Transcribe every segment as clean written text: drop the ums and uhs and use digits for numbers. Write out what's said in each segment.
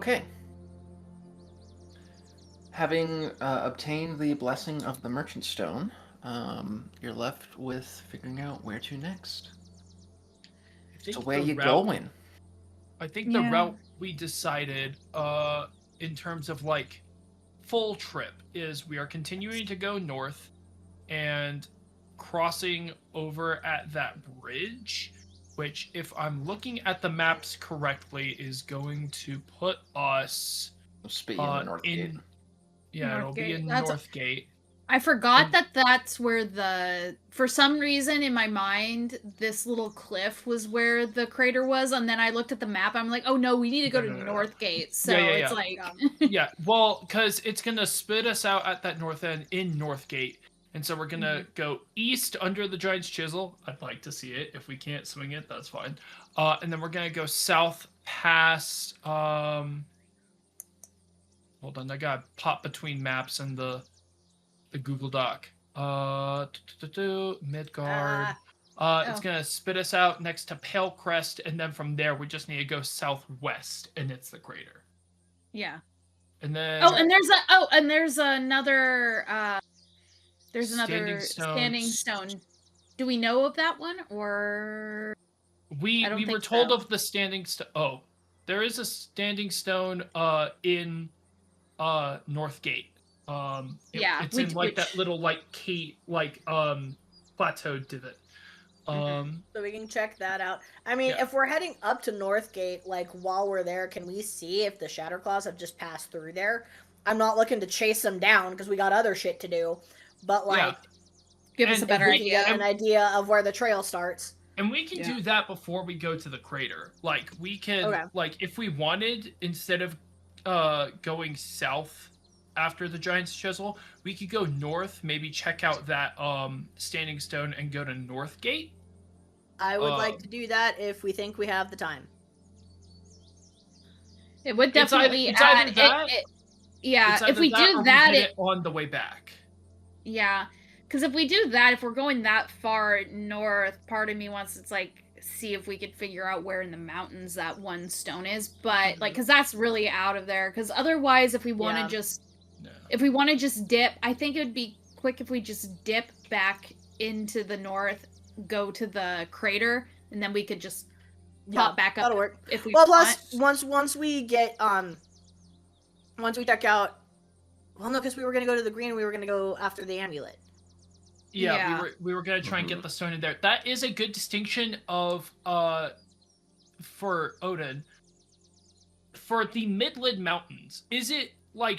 Okay. Having obtained the blessing of the Merchant Stone, you're left with figuring out where to next. So where you going? I think the route we decided, in terms of like full trip, is we are continuing to go north and crossing over at that bridge, which, if I'm looking at the maps correctly, is going to put us Spit you in the North Gate. Yeah, it'll be in Northgate. I forgot that that's where for some reason in my mind, this little cliff was where the crater was, and then I looked at the map, I'm like, oh no, we need to go to Northgate. So it's like... Yeah, well, because it's going to spit us out at that north end in Northgate, and so we're going to go east under the Giant's Chisel. I'd like to see it. If we can't swing it, that's fine. And then we're going to go south past... Hold on, I got to pop between maps and the Google Doc. Midgard. It's gonna spit us out next to Pale Crest, and then from there we just need to go southwest, and it's the crater. Yeah. And then there's another standing stone. Do we know of that one, or we were told of the standing stone? Oh, there is a standing stone in Northgate. It's in that little plateau divot. So we can check that out. I mean, if we're heading up to Northgate, like while we're there, can we see if the Shatterclaws have just passed through there? I'm not looking to chase them down because we got other shit to do, but give us a better idea. An idea of where the trail starts. And we can do that before we go to the crater. Like we can, if we wanted, instead of going south after the Giant's Chisel, we could go north, maybe check out that standing stone and go to Northgate. I would like to do that if we think we have the time. It would definitely it's either that, if we do that on the way back. Yeah, because if we do that, if we're going that far north, part of me wants to see if we could figure out where in the mountains that one stone is, but because that's really out of there. Because otherwise, if we want to just dip, I think it would be quick if we just dip back into the north, go to the crater, and then we could just pop back up. That'll work. If we once we get once we check out. Well, no, because we were gonna go to the green. We were gonna go after the amulet. Yeah. We were gonna try and get the stone in there. That is a good distinction of for Odin. For the Midland Mountains, is it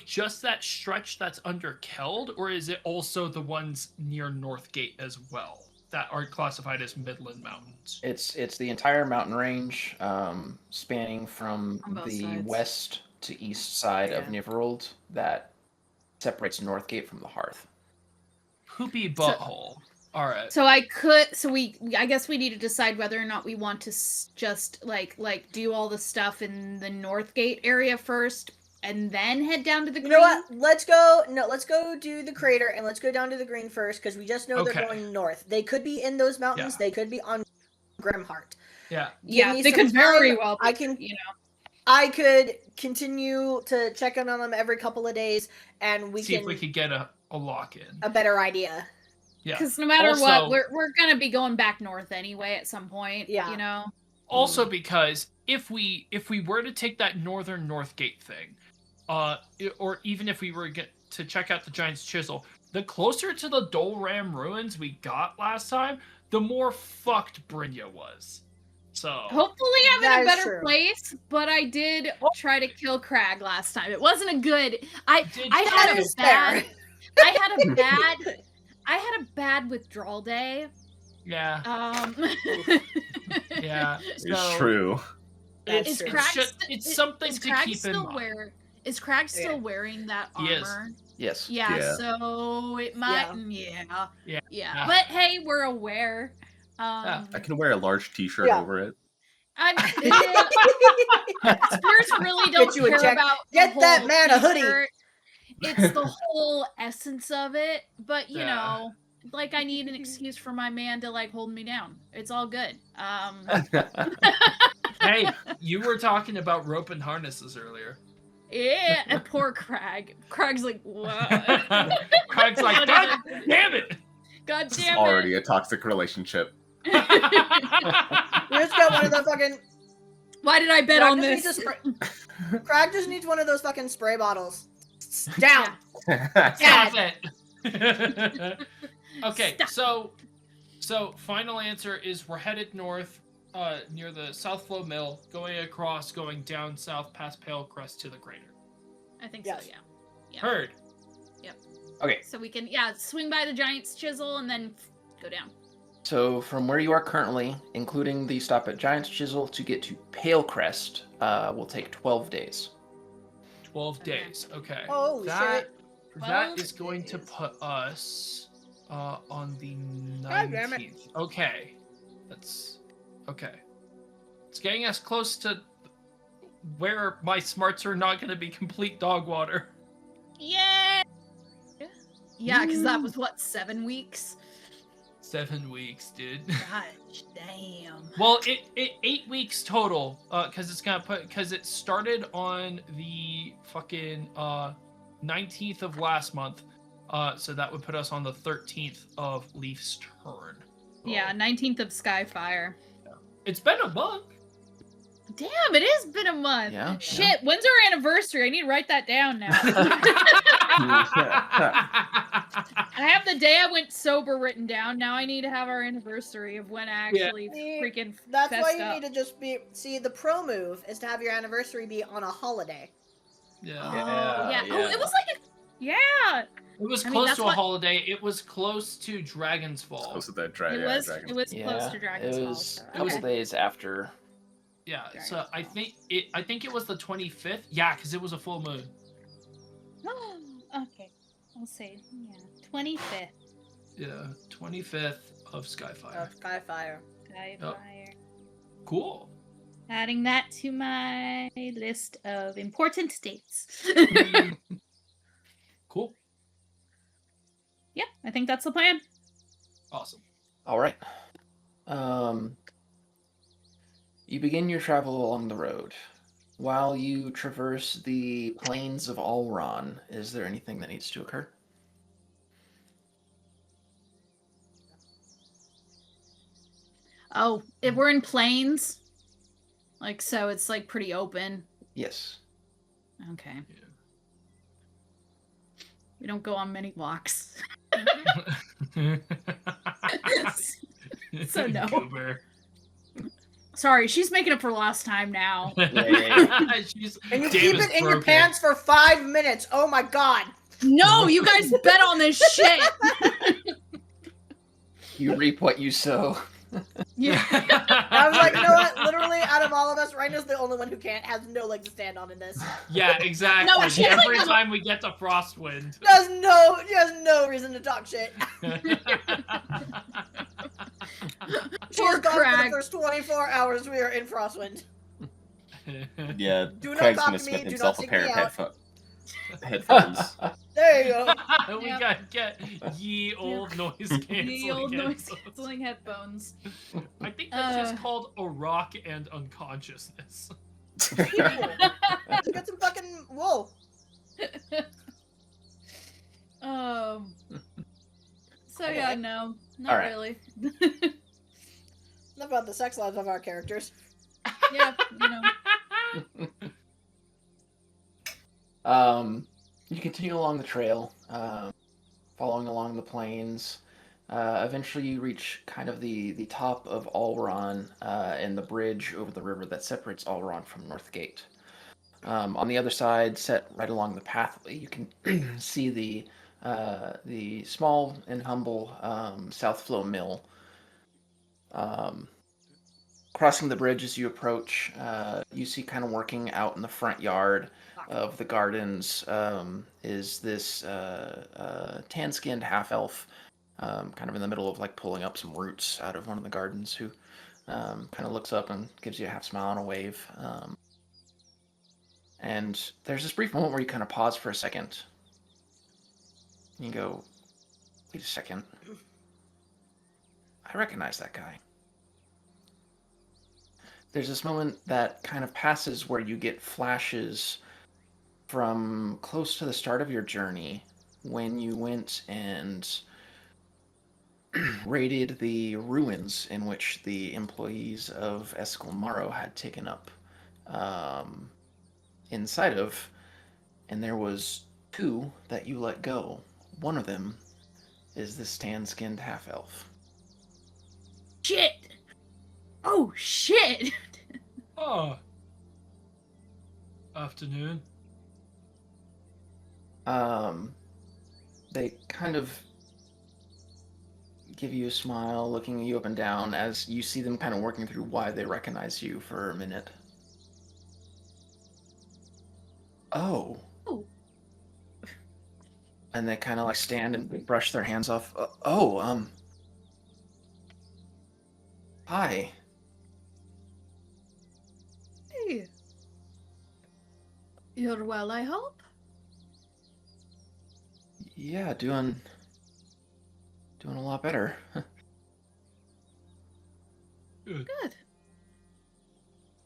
just that stretch that's under Keld, or is it also the ones near Northgate as well that are classified as Midland Mountains? It's the entire mountain range, spanning from the west to east side of Nyrverold that separates Northgate from the Hearth. Poopy butthole. All right. So I guess we need to decide whether or not we want to just do all the stuff in the Northgate area first and then head down to the green. You know what? Let's go do the crater and let's go down to the green first because we just know they're going north. They could be in those mountains. They could be on Grimheart. Yeah. They could very well be, I could continue to check in on them every couple of days and we see if we could get a lock in. A better idea. Yeah. Because no matter what, we're gonna be going back north anyway at some point. Yeah. Also, because if we were to take that northern Northgate thing, or even if we were to check out the Giant's Chisel, the closer to the Dolram ruins we got last time, the more fucked Brynja was. So hopefully I'm in a better place, but I did try to kill Crag last time. It wasn't a good. I had a bad withdrawal day. Yeah. Yeah. It's true. It's something to keep in mind. Is Crag still wearing that armor? Yes. Yeah. So it might. Yeah. But hey, we're aware. I can wear a large T-shirt over it. Spurs really don't care about get that man a hoodie. It's the whole essence of it, but you know, I need an excuse for my man to hold me down. It's all good. Hey, you were talking about rope and harnesses earlier. Yeah, and poor Crag. Crag's like, what? Crag's like, God damn it! God This is damn already a toxic relationship. We just got one of the fucking. Why did I bet Crag on just this? Crag just needs one of those fucking spray bottles. Down. Stop it. Okay, Stop. so final answer is we're headed north, near the South Flow Mill, going across, going down south past Pale Crest to the crater. I think Yes. so, yeah. Heard. Okay. So we can, swing by the Giant's Chisel and then go down. So from where you are currently, including the stop at Giant's Chisel, to get to Pale Crest will take 12 days. 12 days. Okay. Holy shit. That 12 is going to days. put us on the God damn it. 19th. Okay. That's okay. It's getting us close to where my smarts are not going to be complete dog water. Yay! Yeah, because that was, 7 weeks? 7 weeks, dude. Gosh, damn. Well, it 8 weeks total, because it started on the fucking 19th of last month, so that would put us on the 13th of Leaf's turn. Yeah, 19th of Skyfire. It's been a month. Damn, it has been a month. Yeah. Shit, when's our anniversary? I need to write that down now. I have the day I went sober written down. Now I need to have our anniversary of when I actually freaking That's why fessed you up. need to just be. See, the pro move is to have your anniversary be on a holiday. Yeah. Yeah. Oh, it was like yeah. It was I mean, close that's to a what- holiday. It was close to Dragon's Fall. Close to that It dragon. was Dragon. it was Yeah, close to Dragon's it Fall. was So, a couple okay. days after. Yeah, Dragon's so I Fall. think it was the 25th. Yeah, because it was a full moon. Okay. I'll say 25th. Yeah, 25th of Skyfire. Of Skyfire. Skyfire. Cool. Adding that to my list of important dates. Cool. Yeah, I think that's the plan. Awesome. All right. You begin your travel along the road. While you traverse the plains of Alron, is there anything that needs to occur? Oh, if we're in plains, like, so it's like pretty open. Yes. Okay. Yeah. We don't go on many walks. So no. Goober. Sorry, she's making up for lost time now. She's, And you Dave keep is it in your broken. pants for 5 minutes. Oh my god. No, you guys bet on this shit. You reap what you sow. Yeah. I was like, you know what? Literally, out of all of us, Rhina's the only one who has no leg to stand on in this. Yeah, exactly. No, she's like Every the- time we get to Frostwind. She has no reason to talk shit. She Poor is gone for the Crag. first 24 hours we are in Frostwind. Yeah, Do not Craig's talk gonna to me, smith do himself not a seek pair me of out. headphones. There you go. We Yep. gotta get ye old noise canceling. The old noise headphones. canceling headphones. I think that's just called a rock and unconsciousness. Get some fucking wool. So yeah, no, not All right. really. Enough about the sex lives of our characters. Yeah, you know. You continue along the trail, following along the plains. Eventually, you reach kind of the top of Alron and the bridge over the river that separates Alron from Northgate. On the other side, set right along the pathway, you can see the small and humble South Flow Mill. Crossing the bridge as you approach, you see kind of working out in the front yard of the gardens is this tan-skinned half-elf, kind of in the middle of like pulling up some roots out of one of the gardens, who kind of looks up and gives you a half smile and a wave. And there's this brief moment where you kind of pause for a second. And you go, wait a second. I recognize that guy. There's this moment that kind of passes where you get flashes from close to the start of your journey, when you went and raided the ruins in which the employees of Escalmaro had taken up inside of, and there was 2 that you let go. One of them is this tan-skinned half-elf. Shit! Oh, shit! Oh. Afternoon. They kind of give you a smile, looking you up and down as you see them kind of working through why they recognize you for a minute. Oh. And they kind of like stand and brush their hands off. Hi. Hey. You're well, I hope? Yeah, doing a lot better. Good.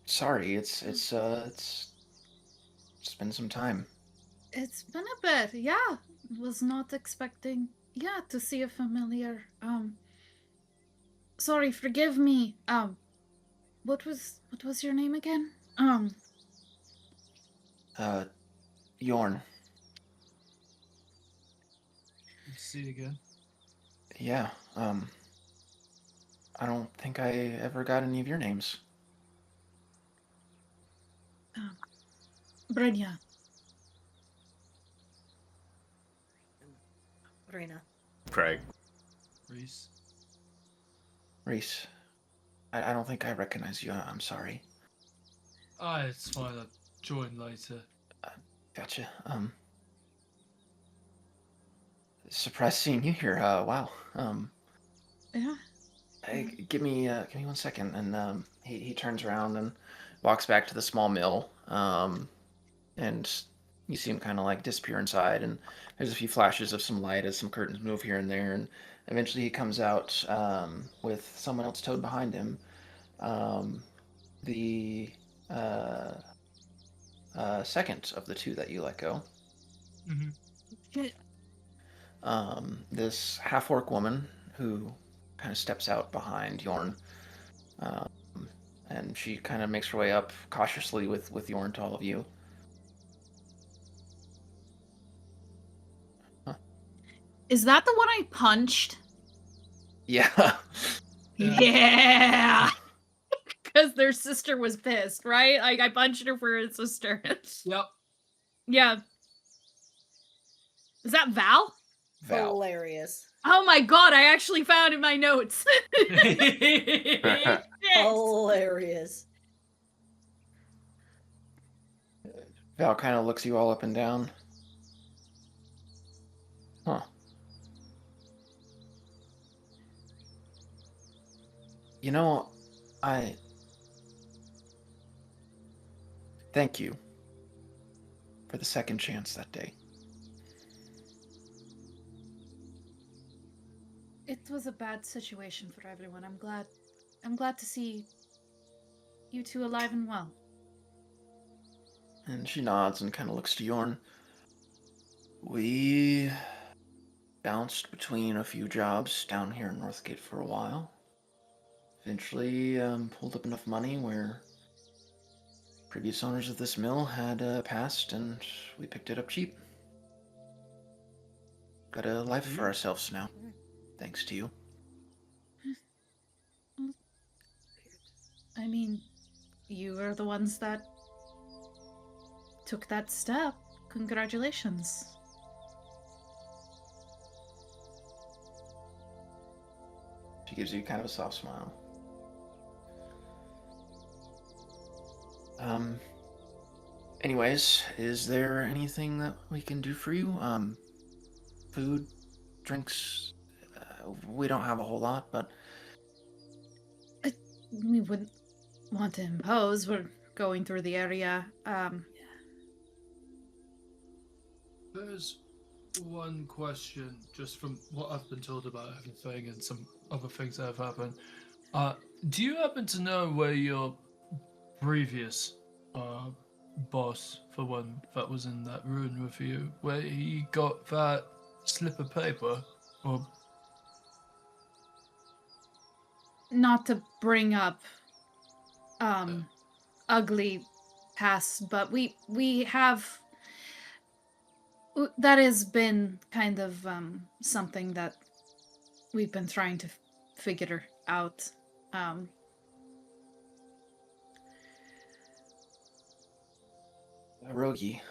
Sorry, it's been some time. It's been a bit, yeah. Was not expecting, to see a familiar. Sorry, forgive me. What was your name again? Yorn. See you again. Yeah, I don't think I ever got any of your names. Brenya. Rena. Craig. Reese. Reese. I don't think I recognize you. I'm sorry. It's fine. I'll join later. Gotcha. Surprised seeing you here. Wow. Yeah. Hey, give me 1 second, and he turns around and walks back to the small mill. And you see him kind of like disappear inside, and there's a few flashes of some light as some curtains move here and there, and eventually he comes out with someone else towed behind him. The second of the 2 that you let go. Mm-hmm. This half-orc woman who kind of steps out behind Yorn, and she kind of makes her way up cautiously with Yorn to all of you. Is that the one I punched? Yeah. Yeah. Because their sister was pissed, right? Like, I punched her for her sister. Yep. Yeah. Is that Val? Val. Hilarious. Oh my god, I actually found in my notes. Hilarious. Val kind of looks you all up and down. Huh. You know, I thank you for the second chance that day. It was a bad situation for everyone. I'm glad to see you 2 alive and well. And she nods and kind of looks to Yorn. We bounced between a few jobs down here in Northgate for a while. Eventually pulled up enough money where previous owners of this mill had passed, and we picked it up cheap. Got a life for ourselves now, thanks to you. I mean, you were the ones that took that step. Congratulations. She gives you kind of a soft smile. Anyways, is there anything that we can do for you? Food, drinks? We don't have a whole lot, but... We wouldn't want to impose. We're going through the area. There's one question, just from what I've been told about everything and some other things that have happened. Do you happen to know where your previous boss, for one, that was in that room with you, where he got that slip of paper, or... Not to bring up ugly past, but we have that has been kind of something that we've been trying to figure out. Rogi,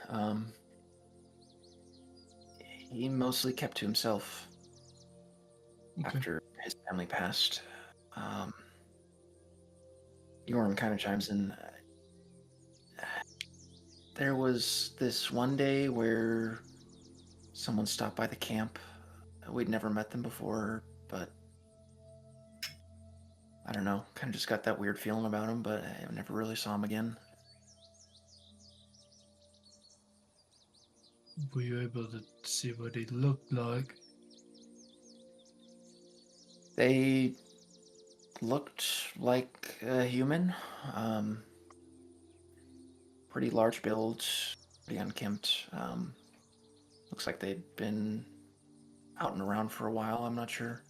he mostly kept to himself after his family passed. Yorm kind of chimes in. There was this one day where someone stopped by the camp. We'd never met them before, but I don't know, kind of just got that weird feeling about him, but I never really saw him again. Were you able to see what he looked like? They looked like a human. Pretty large build, pretty unkempt. Looks like they'd been out and around for a while, I'm not sure.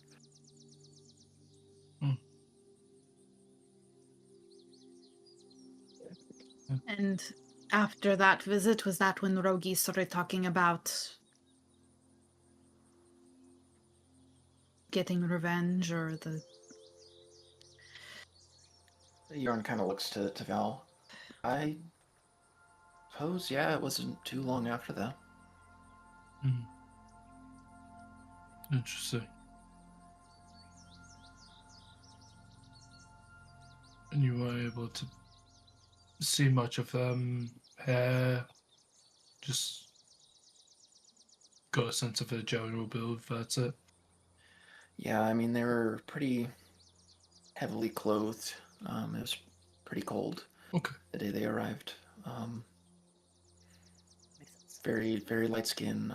And after that visit, was that when Rogi started talking about getting revenge, or the... Yarn kind of looks to Val. I suppose, yeah, it wasn't too long after that. Interesting. And you weren't able to see much of them, hair, just got a sense of their general build, that's it. Yeah, I mean, they were pretty heavily clothed. It was pretty cold the day they arrived. Very, very light skin.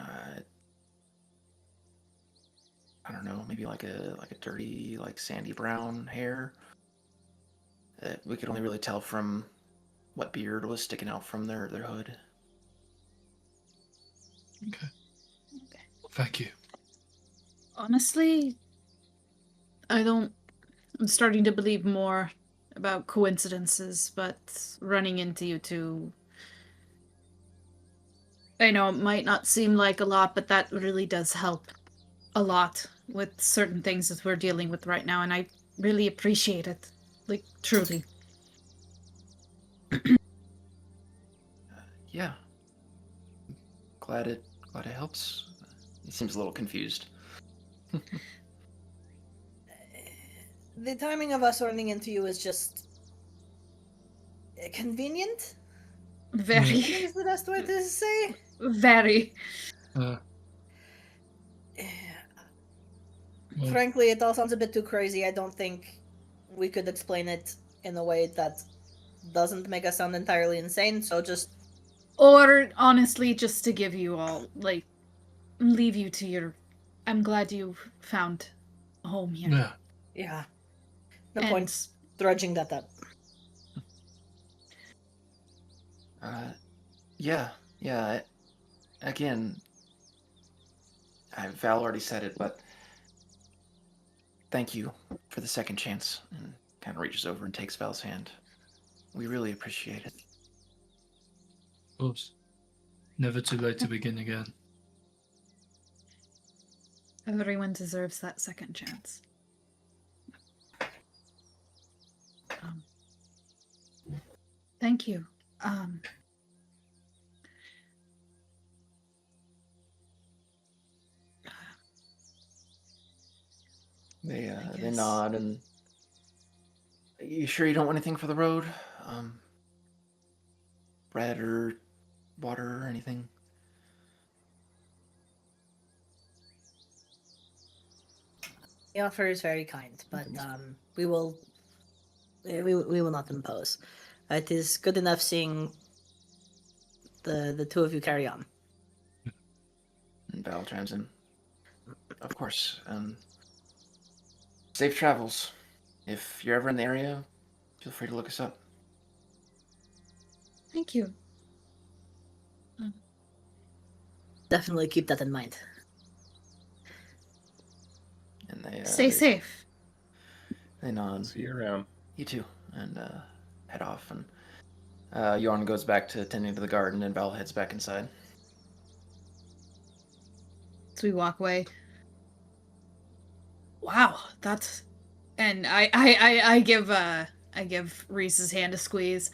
I don't know, maybe like a dirty, like sandy brown hair. We could only really tell from what beard was sticking out from their hood. Okay. Thank you. Honestly, I'm starting to believe more about coincidences, but running into you two, I know it might not seem like a lot, but that really does help a lot with certain things that we're dealing with right now, and I really appreciate it. Like, truly. Yeah. Glad it helps. He seems a little confused. The timing of us running into you is just convenient. Very. I think is the best way to say. Very. Frankly, it all sounds a bit too crazy. I don't think we could explain it in a way that doesn't make us sound entirely insane, so just... Or, honestly, just to give you all, like, leave you to your... I'm glad you found a home here. Yeah. No point drudging that up. Yeah. Again, Val already said it, but thank you for the second chance. And kind of reaches over and takes Val's hand. We really appreciate it. Of course. Never too late to begin again. Everyone deserves that second chance. Thank you. They nod and... You sure you don't want anything for the road? Bread or water or anything? The offer is very kind, but we will not impose. It is good enough seeing the two of you carry on. And Val chimes in. Of course. Safe travels. If you're ever in the area, feel free to look us up. Thank you. Definitely keep that in mind. And they Stay safe. They nod. See you around. You too, and head off. And Yorn goes back to tending to the garden, and Val heads back inside. So we walk away. Wow, that's. And I give Reese's hand a squeeze.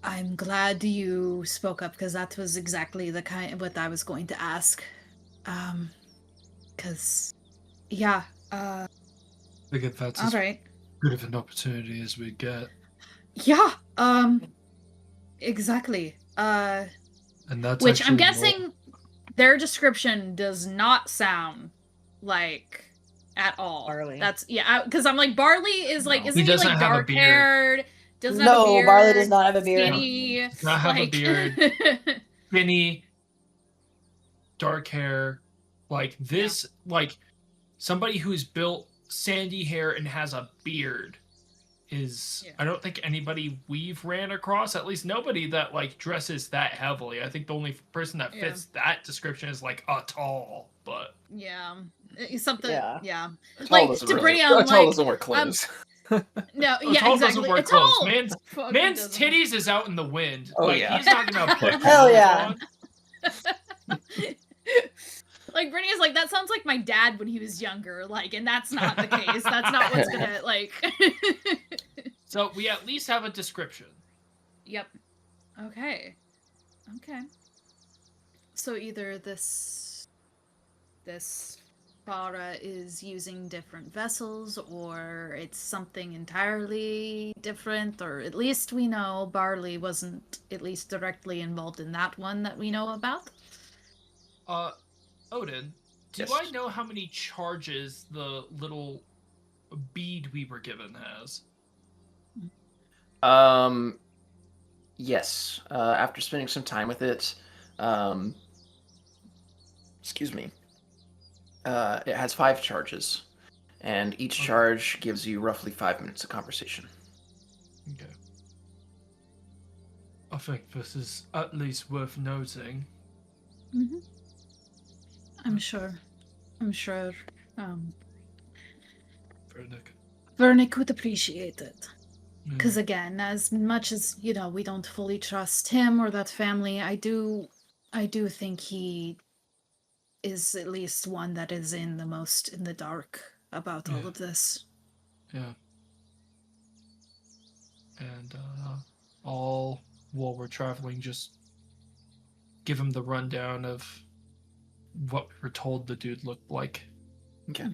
I'm glad you spoke up because that was exactly the kind of what I was going to ask. Because, yeah. I think that's all right. Good of an opportunity as we get. Yeah. Exactly. And that's which I'm guessing their description does not sound like at all. Barley. That's because I'm like Barley is like isn't he like dark haired? Doesn't have a beard. Barley does not have a beard. Skinny. Does not have a beard. Skinny, dark hair, like this, like somebody who's built sandy hair and has a beard is I don't think anybody we've ran across, at least nobody that like dresses that heavily. I think the only person that fits that description is like a tall, but something Tall like doesn't to bring really, out tall like doesn't wear clothes. no, tall exactly. doesn't wear A clothes. tall Man's titties is out in the wind. Oh, like yeah. he's not gonna put Hell clothes yeah. on. Like Brittany is like, that sounds like my dad when he was younger, like, and that's not the case. That's not what's gonna like. So we at least have a description. Yep. Okay. So either this Farah is using different vessels, or it's something entirely different, or at least we know Barley wasn't at least directly involved in that one that we know about. Odin, do Yes. I know how many charges the little bead we were given has? Yes. After spending some time with it, excuse me. It has 5 charges, and each charge gives you roughly 5 minutes of conversation. Okay. I think this is at least worth noting. Mm-hmm. I'm sure. Vernick would appreciate it. Because again, as much as we don't fully trust him or that family, I do think he is at least one that is in the most in the dark about all of this. Yeah. And all while we're traveling, just give him the rundown of what we were told the dude looked like. Okay.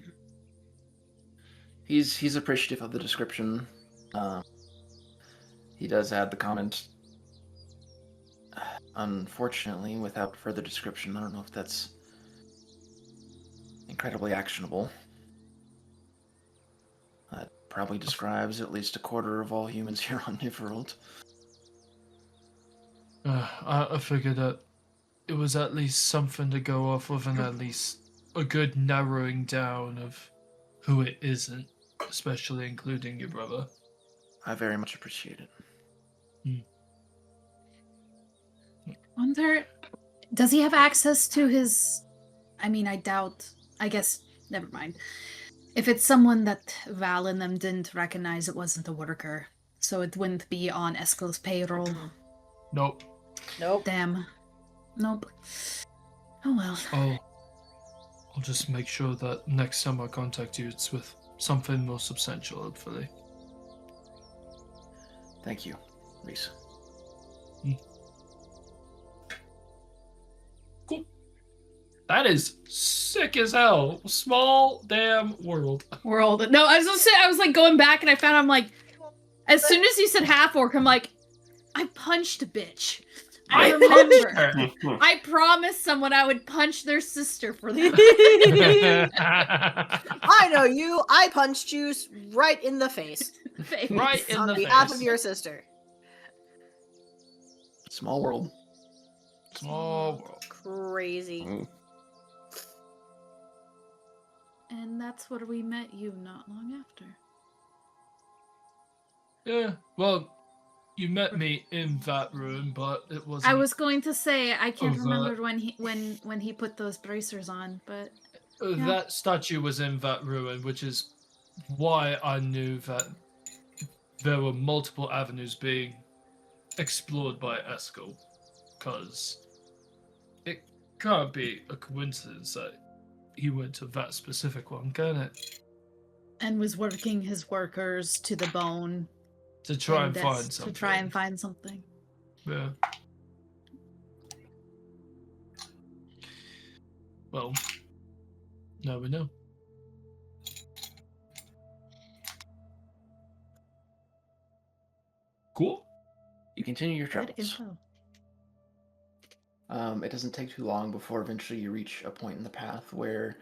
He's appreciative of the description. He does add the comment. Unfortunately, without further description, I don't know if that's incredibly actionable. That probably describes at least a quarter of all humans here on Nyrverold. I figured that it was at least something to go off of, and at least a good narrowing down of who it isn't, especially including your brother. I very much appreciate it. Wonder, does he have access to his? I mean, I doubt. I guess never mind. If it's someone that Val and them didn't recognize, it wasn't a worker, so it wouldn't be on Eskel's payroll. Nope. Damn. Nope. Oh well. I'll just make sure that next time I contact you, it's with something more substantial, hopefully. Thank you, Reese. Cool. That is sick as hell. Small damn world. No, I was gonna say, I was like going back and I found I'm like, as soon as you said half orc, I'm like, I punched a bitch. I remember. I promised someone I would punch their sister for this. I know you. I punched you right in the face. Right in on the behalf face. of your sister. Small world. Small world. Crazy. And that's where we met you not long after. Yeah, well, You met me in that room, but it wasn't. I was going to say I can't remember when he put those bracers on, but yeah. That statue was in that ruin, which is why I knew that there were multiple avenues being explored by Eskel, because it can't be a coincidence that he went to that specific one, can it? And was working his workers to the bone. To try and find something. To try and find something. Yeah. Well, now we know. Cool. You continue your travels. It doesn't take too long before eventually you reach a point in the path where,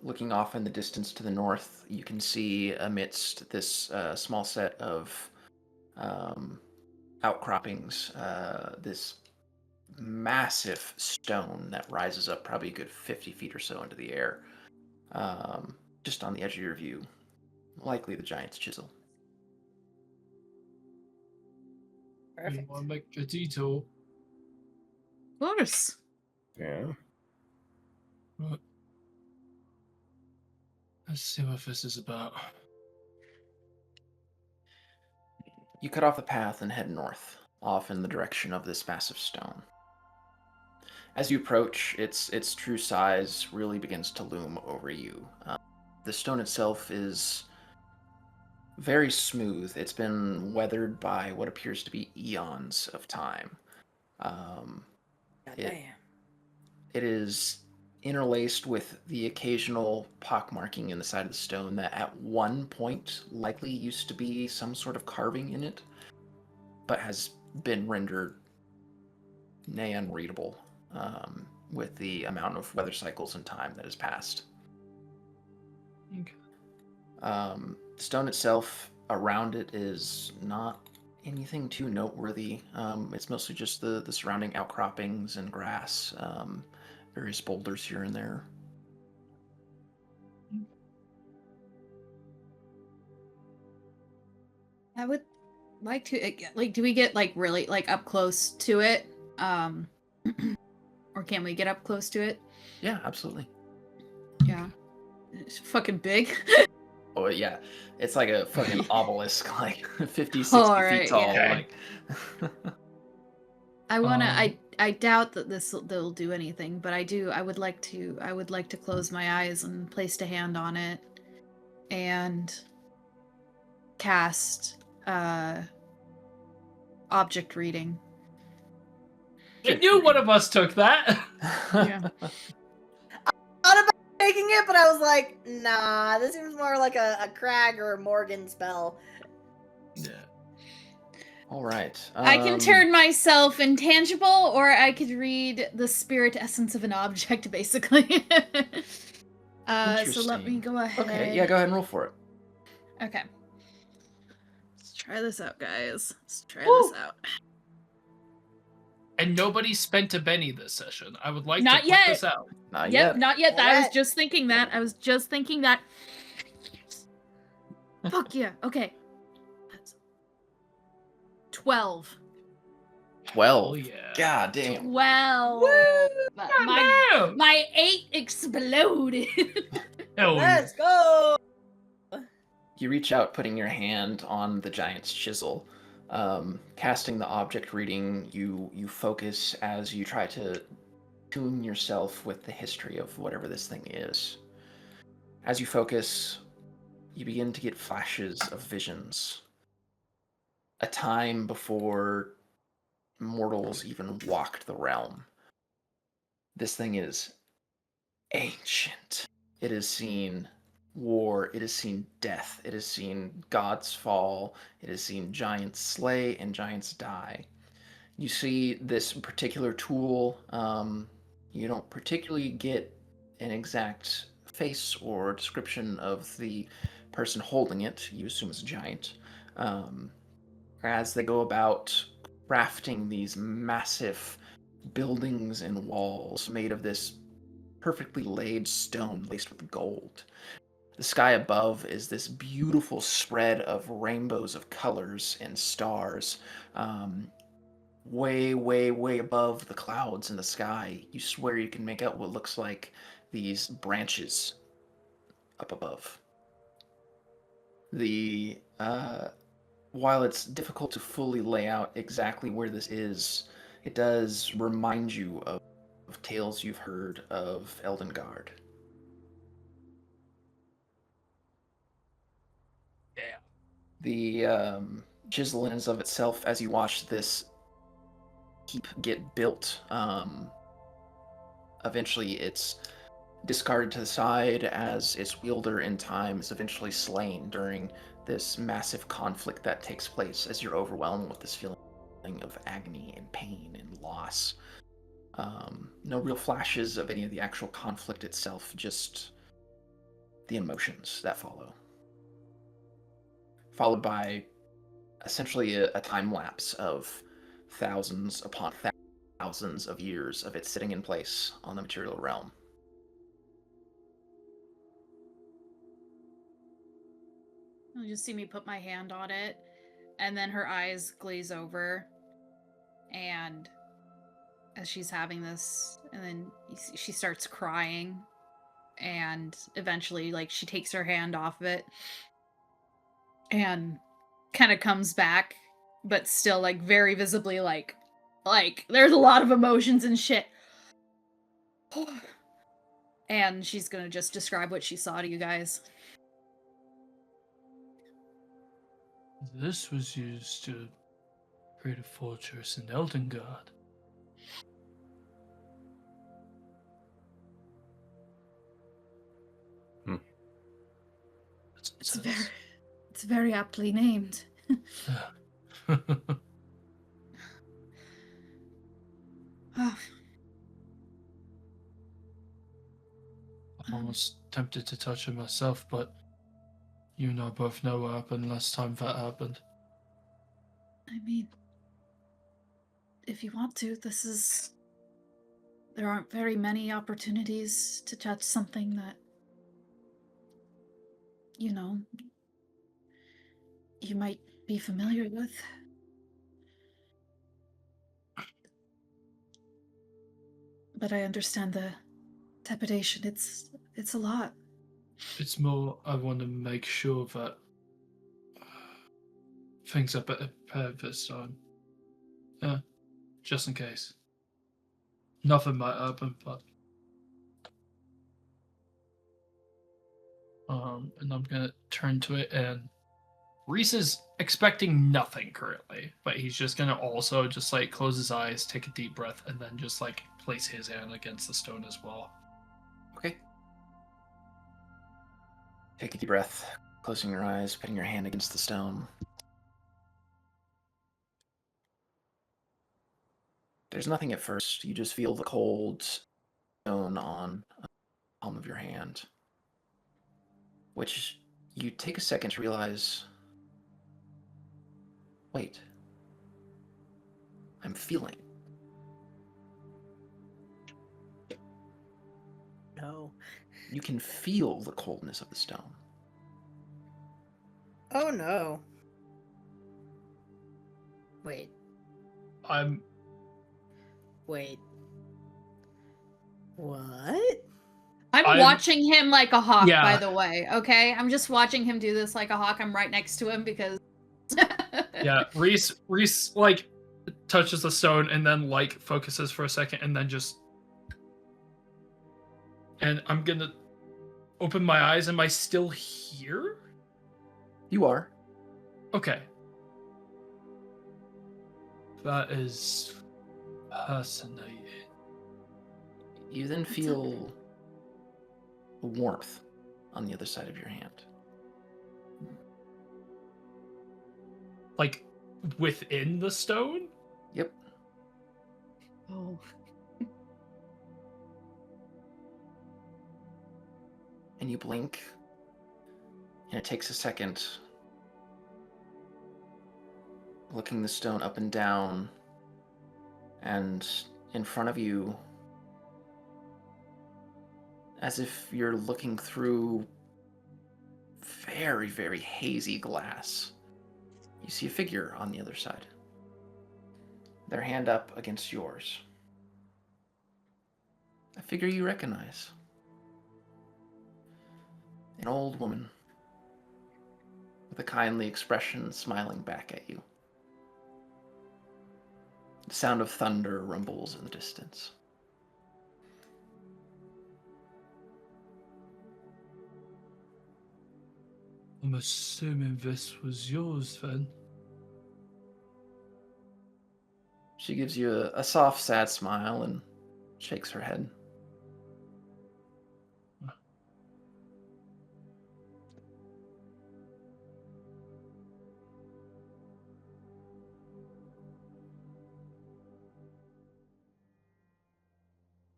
looking off in the distance to the north, you can see amidst this small set of outcroppings, this massive stone that rises up probably a good 50 feet or so into the air, just on the edge of your view, likely the giant's chisel. Perfect. You want to make a detour? Of course. Yeah. Right. Let's see what this is about. You cut off the path and head north, off in the direction of this massive stone. As you approach, its true size really begins to loom over you. The stone itself is very smooth. It's been weathered by what appears to be eons of time. It is interlaced with the occasional pockmarking in the side of the stone that at one point likely used to be some sort of carving in it, but has been rendered nay unreadable with the amount of weather cycles and time that has passed. Okay. Stone itself, around it, is not anything too noteworthy. It's mostly just the surrounding outcroppings and grass, various boulders here and there. I would like to, like, do we get, like, really, like, up close to it? Or can we get up close to it? Yeah, absolutely. Yeah. It's fucking big. Oh, yeah. It's like a fucking obelisk, like 50, 60 feet tall. Yeah. Like... I wanna, I doubt that they'll do anything, but I would like to close my eyes and place a hand on it and cast object reading. I knew one of us took that. Yeah. I thought about taking it, but I was like, nah, this seems more like a Crag or a Morgan spell. Yeah. All right. I can turn myself intangible, or I could read the spirit essence of an object, basically. So let me go ahead. Okay, yeah, go ahead and roll for it. Okay. Let's try this out, guys. Let's try this out. And nobody spent a Benny this session. I would like Not to yet. put this out. Not Yep, yet. not yet. Not I was yet. just thinking that. Fuck yeah. Okay. That's 12. 12. Oh, yeah. God damn. 12. Woo! My 8 exploded. Hell yeah. Let's go! You reach out, putting your hand on the giant's chisel. Casting the object reading, you focus as you try to tune yourself with the history of whatever this thing is. As you focus, you begin to get flashes of visions. A time before mortals even walked the realm. This thing is ancient. It has seen war, it has seen death, it has seen gods fall, it has seen giants slay and giants die. You see this particular tool, you don't particularly get an exact face or description of the person holding it, you assume it's a giant, as they go about crafting these massive buildings and walls made of this perfectly laid stone laced with gold. The sky above is this beautiful spread of rainbows of colors and stars. Way, way, way above the clouds in the sky, you swear you can make out what looks like these branches up above. While it's difficult to fully lay out exactly where this is, it does remind you of tales you've heard of Eldengard. Yeah. The chiselings of itself as you watch this keep get built. Eventually, it's discarded to the side as its wielder in time is eventually slain during this massive conflict that takes place as you're overwhelmed with this feeling of agony and pain and loss. No real flashes of any of the actual conflict itself, just the emotions that follow. Followed by essentially a time lapse of thousands upon thousands of years of it sitting in place on the material realm. You'll just see me put my hand on it, and then her eyes glaze over, and as she's having this, and then she starts crying, and eventually, like, she takes her hand off of it, and kind of comes back, but still, like, very visibly, like, there's a lot of emotions and shit. And she's gonna just describe what she saw to you guys. This was used to create a fortress in Eldengard. It's very aptly named. I'm almost tempted to touch it myself, but you and I both know what happened last time that happened. I mean, if you want to, there aren't very many opportunities to touch something that, you know, you might be familiar with. But I understand the trepidation. It's a lot. It's more, I want to make sure that things are better prepared this time. Yeah, just in case. Nothing might happen, but and I'm gonna turn to it, and Reese is expecting nothing currently, but he's just gonna also just like close his eyes, take a deep breath, and then just like place his hand against the stone as well. Okay. Take a deep breath, closing your eyes, putting your hand against the stone. There's nothing at first. You just feel the cold stone on the palm of your hand, which you take a second to realize, wait, I'm feeling. No. You can feel the coldness of the stone. Oh no. Wait. Wait. What? I'm watching him like a hawk, Yeah. by the way, okay? I'm just watching him do this like a hawk. I'm right next to him because... Yeah, Reese, like, touches the stone and then, like, focuses for a second and then just... And I'm gonna open my eyes. Am I still here? You are. Okay. That is fascinating. You then feel warmth on the other side of your hand. Like, within the stone? Yep. Oh. And you blink, and it takes a second, looking the stone up and down, and in front of you, as if you're looking through very, very hazy glass, you see a figure on the other side. Their hand up against yours. A figure you recognize. An old woman with a kindly expression smiling back at you. The sound of thunder rumbles in the distance. I'm assuming this was yours then. She gives you a soft, sad smile and shakes her head.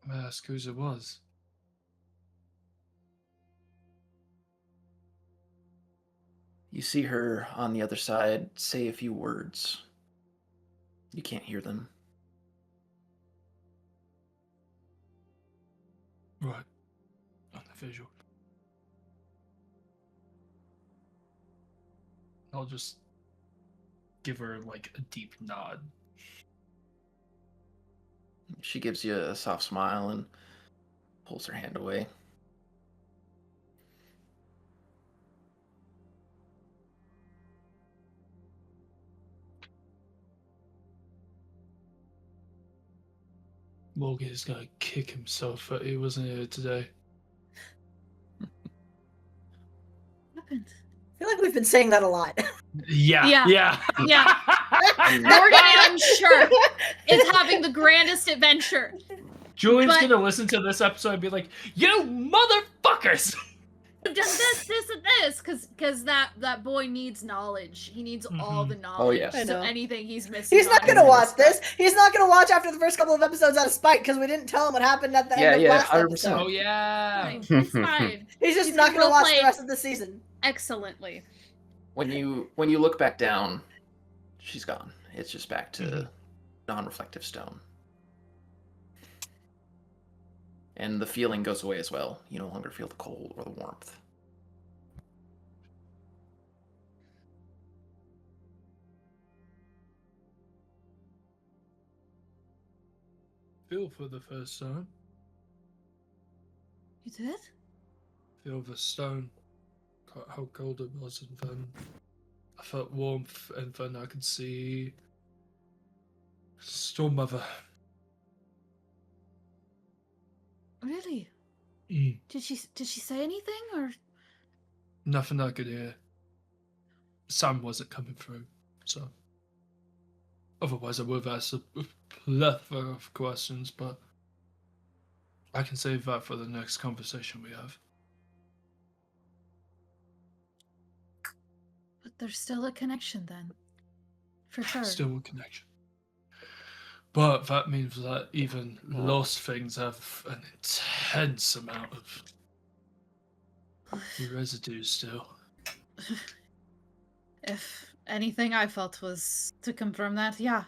May I ask whose it was? You see her on the other side say a few words. You can't hear them. Right. On the visual. I'll just give her like a deep nod. She gives you a soft smile and pulls her hand away. Morgan is gonna kick himself that he wasn't here today. What happened? I feel like we've been saying that a lot. Yeah. Morgan, I'm sure, is having the grandest adventure. Julian's gonna listen to this episode and be like, "You motherfuckers!" Done this, and this, because that boy needs knowledge. He needs all the knowledge. Oh, yes. I So know. anything he's missing. He's not on gonna is watch missed. this. He's not gonna watch after the first couple of episodes out of spite because we didn't tell him what happened at the end of last 100%. episode. Oh yeah. Fine, it's fine. He's just He's not gonna gonna watch roleplay. the rest of the season. Excellently. When you look back down, she's gone. It's just back to non-reflective stone. And the feeling goes away as well. You no longer feel the cold or the warmth. Feel for the first time. You did? Feel the stone. How cold it was, and then I felt warmth, and then I could see Storm Mother. Really? Mm. Did she say anything or? Nothing I could hear. Sam wasn't coming through, so. Otherwise, I would have asked a plethora of questions, but I can save that for the next conversation we have. But there's still a connection then. For sure. Still a connection. But that means that even lost things have an intense amount of residue still. If anything I felt was to confirm that, yeah.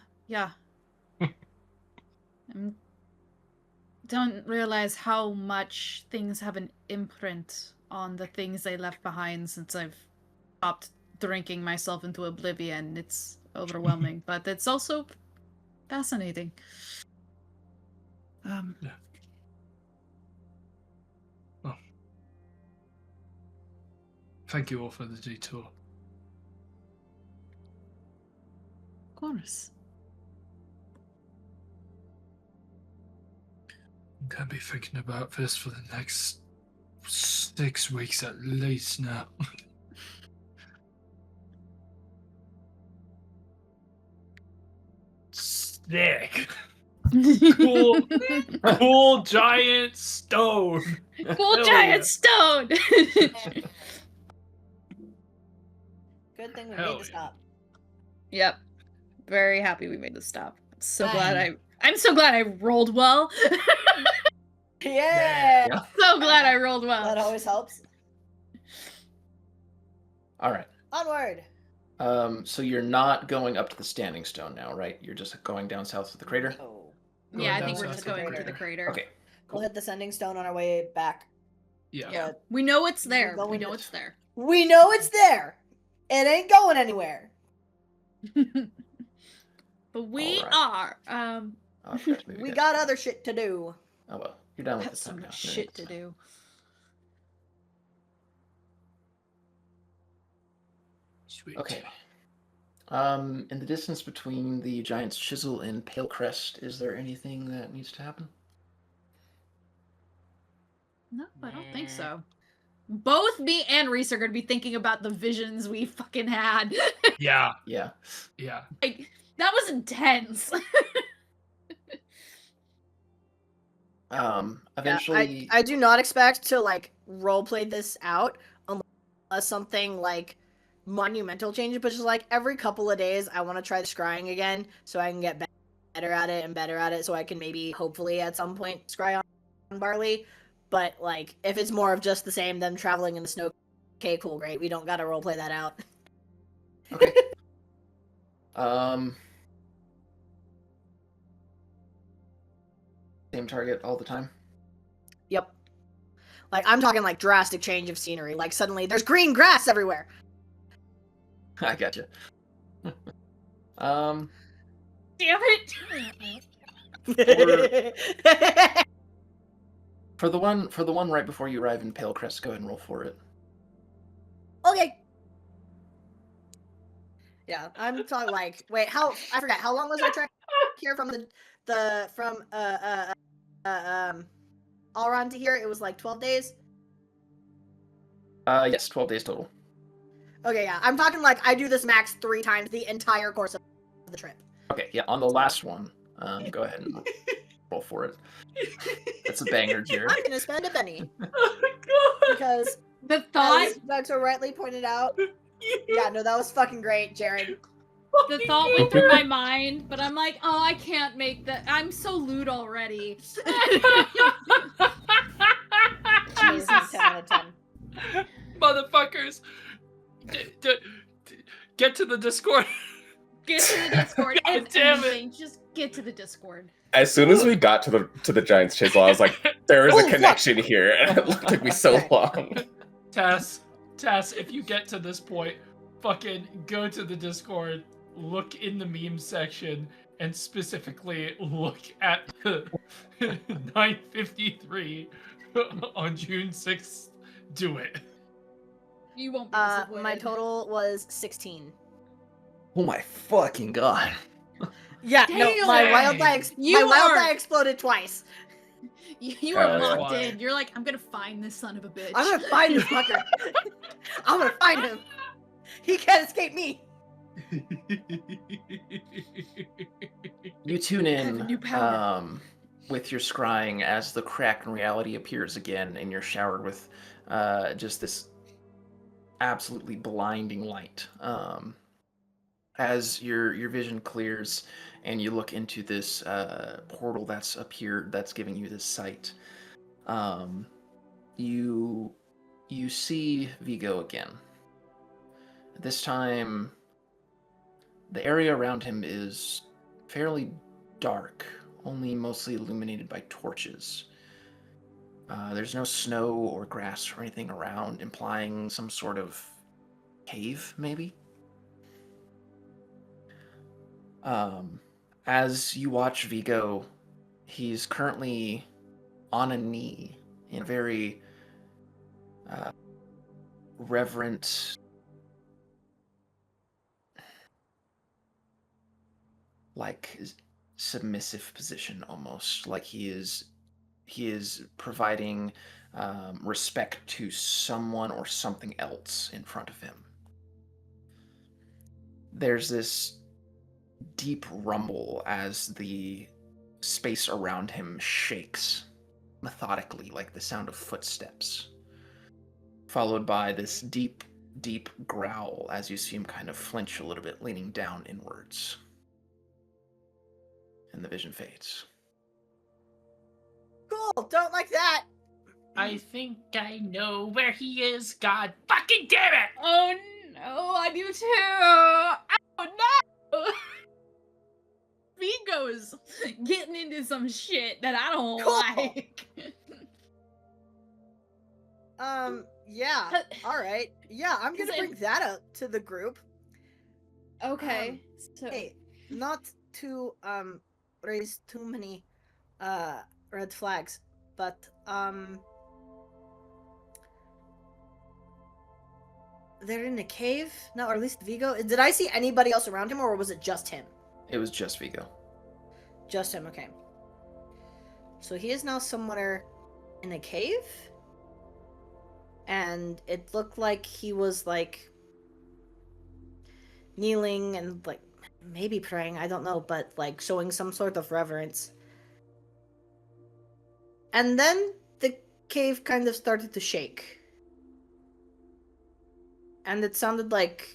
Don't realize how much things have an imprint on the things they left behind since I've stopped drinking myself into oblivion. It's overwhelming, but it's also fascinating. Yeah. Well, thank you all for the detour. Of course. I'm gonna be thinking about this for the next 6 weeks at least now. Sick. Cool giant stone. Cool Hell giant yeah. stone. Good thing we Hell made the stop. Yep. Very happy we made this stop. So Fine. glad I'm so glad I rolled well. Yeah. So glad I rolled well. That always helps. All right. Onward. So you're not going up to the standing stone now, right? You're just going down south of the crater? Oh. Yeah, I Going think down we're south just to the going to the crater. crater. Okay. We'll hit the sending stone on our way back. Yeah. We know it's there. Going We know to- it's there. We know it's there. It ain't going anywhere. But we Alright. are. Oh, I forgot to move you We guys. got other shit to do. Oh well, you're done with That's the time some now. shit to do. Sweet. Okay. In the distance between the Giant's Chisel and Pale Crest, is there anything that needs to happen? No, I don't think so. Both me and Reese are gonna be thinking about the visions we fucking had. Yeah. Yeah. Yeah. Like, that was intense. Eventually, I do not expect to like roleplay this out unless something like monumental changes, but just like every couple of days I want to try scrying again so I can get better at it and better at it so I can maybe hopefully at some point scry on barley. But like if it's more of just the same them traveling in the snow, okay, cool, great. We don't gotta roleplay that out. okay. Same target all the time. Yep. Like I'm talking like drastic change of scenery. Like suddenly there's green grass everywhere. I gotcha. Damn it! For the one right before you arrive in Pale Crest, go ahead and roll for it. Okay. Yeah, I'm talking like wait, I forgot how long was our trek here from Alron to here? It was like 12 days. Yes, 12 days total. Okay, yeah, I'm talking like I do this max 3 times the entire course of the trip. Okay, yeah, on the last one, go ahead and roll for it. That's a banger, Jared. I'm gonna spend a penny Oh my god. because The thought, as Doug so rightly pointed out. Yeah, no, that was fucking great, Jared. the thought went through my mind, but I'm like, oh, I can't make that. I'm so lewd already. Amazing, 10 out of 10. Motherfuckers. Get to the Discord. Get to the Discord. God If damn it. anything, just get to the Discord. As soon as we got to the Giant's Chisel, I was like, there is Oh, a fuck. connection here. And it took me so Okay. long. Tess, if you get to this point, fucking go to the Discord, look in the meme section, and specifically look at the 9:53 on June 6th. Do it. You won't be disappointed. My total was 16. Oh my fucking god. Yeah, no, my Damn. wild die exploded twice. You are Oh, yeah. locked in. You're like, I'm gonna find this son of a bitch. I'm gonna find this fucker. I'm gonna find him. He can't escape me. You tune I have a in new power. with your scrying as the crack in reality appears again, and you're showered with just this absolutely blinding light. As your vision clears and you look into this portal that's appeared, that's giving you this sight, you see Vigo again. This time, the area around him is fairly dark, only mostly illuminated by torches. There's no snow or grass or anything around, implying some sort of cave, maybe? As you watch Vigo, he's currently on a knee in a very reverent, like submissive position, almost like he is providing respect to someone or something else in front of him. There's this deep rumble as the space around him shakes methodically, like the sound of footsteps, followed by this deep growl as you see him kind of flinch a little bit, leaning down inwards. And the vision fades. Cool, don't like that. I think I know where he is. God fucking damn it! Oh no, I do too. Oh no. Vigo's getting into some shit that I don't Cool. like. Yeah. All right. Yeah, I'm gonna bring that up to the group. Okay. So hey, not to raise too many red flags, but they're in a cave? No, or at least Vigo. Did I see anybody else around him, or was it just him? It was just Vigo. Just him, okay. So he is now somewhere in a cave? And it looked like he was, like, kneeling and, like, maybe praying, I don't know, but, like, showing some sort of reverence. And then the cave kind of started to shake. And it sounded like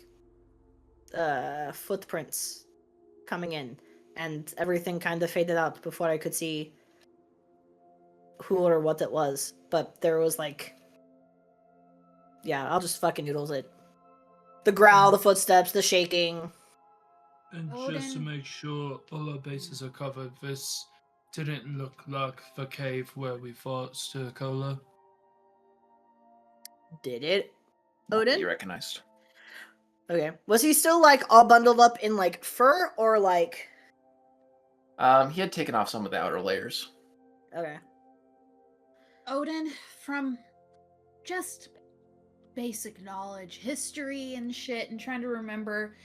footprints coming in, and everything kind of faded out before I could see who or what it was. But there was like, yeah, I'll just fucking noodles it. The growl, the footsteps, the shaking. And just to make sure all our bases are covered, this didn't look like the cave where we fought Sturcola. Did it? Odin? You recognized. Okay. Was he still like all bundled up in like fur or like? He had taken off some of the outer layers. Okay. Odin, from just basic knowledge, history and shit, and trying to remember.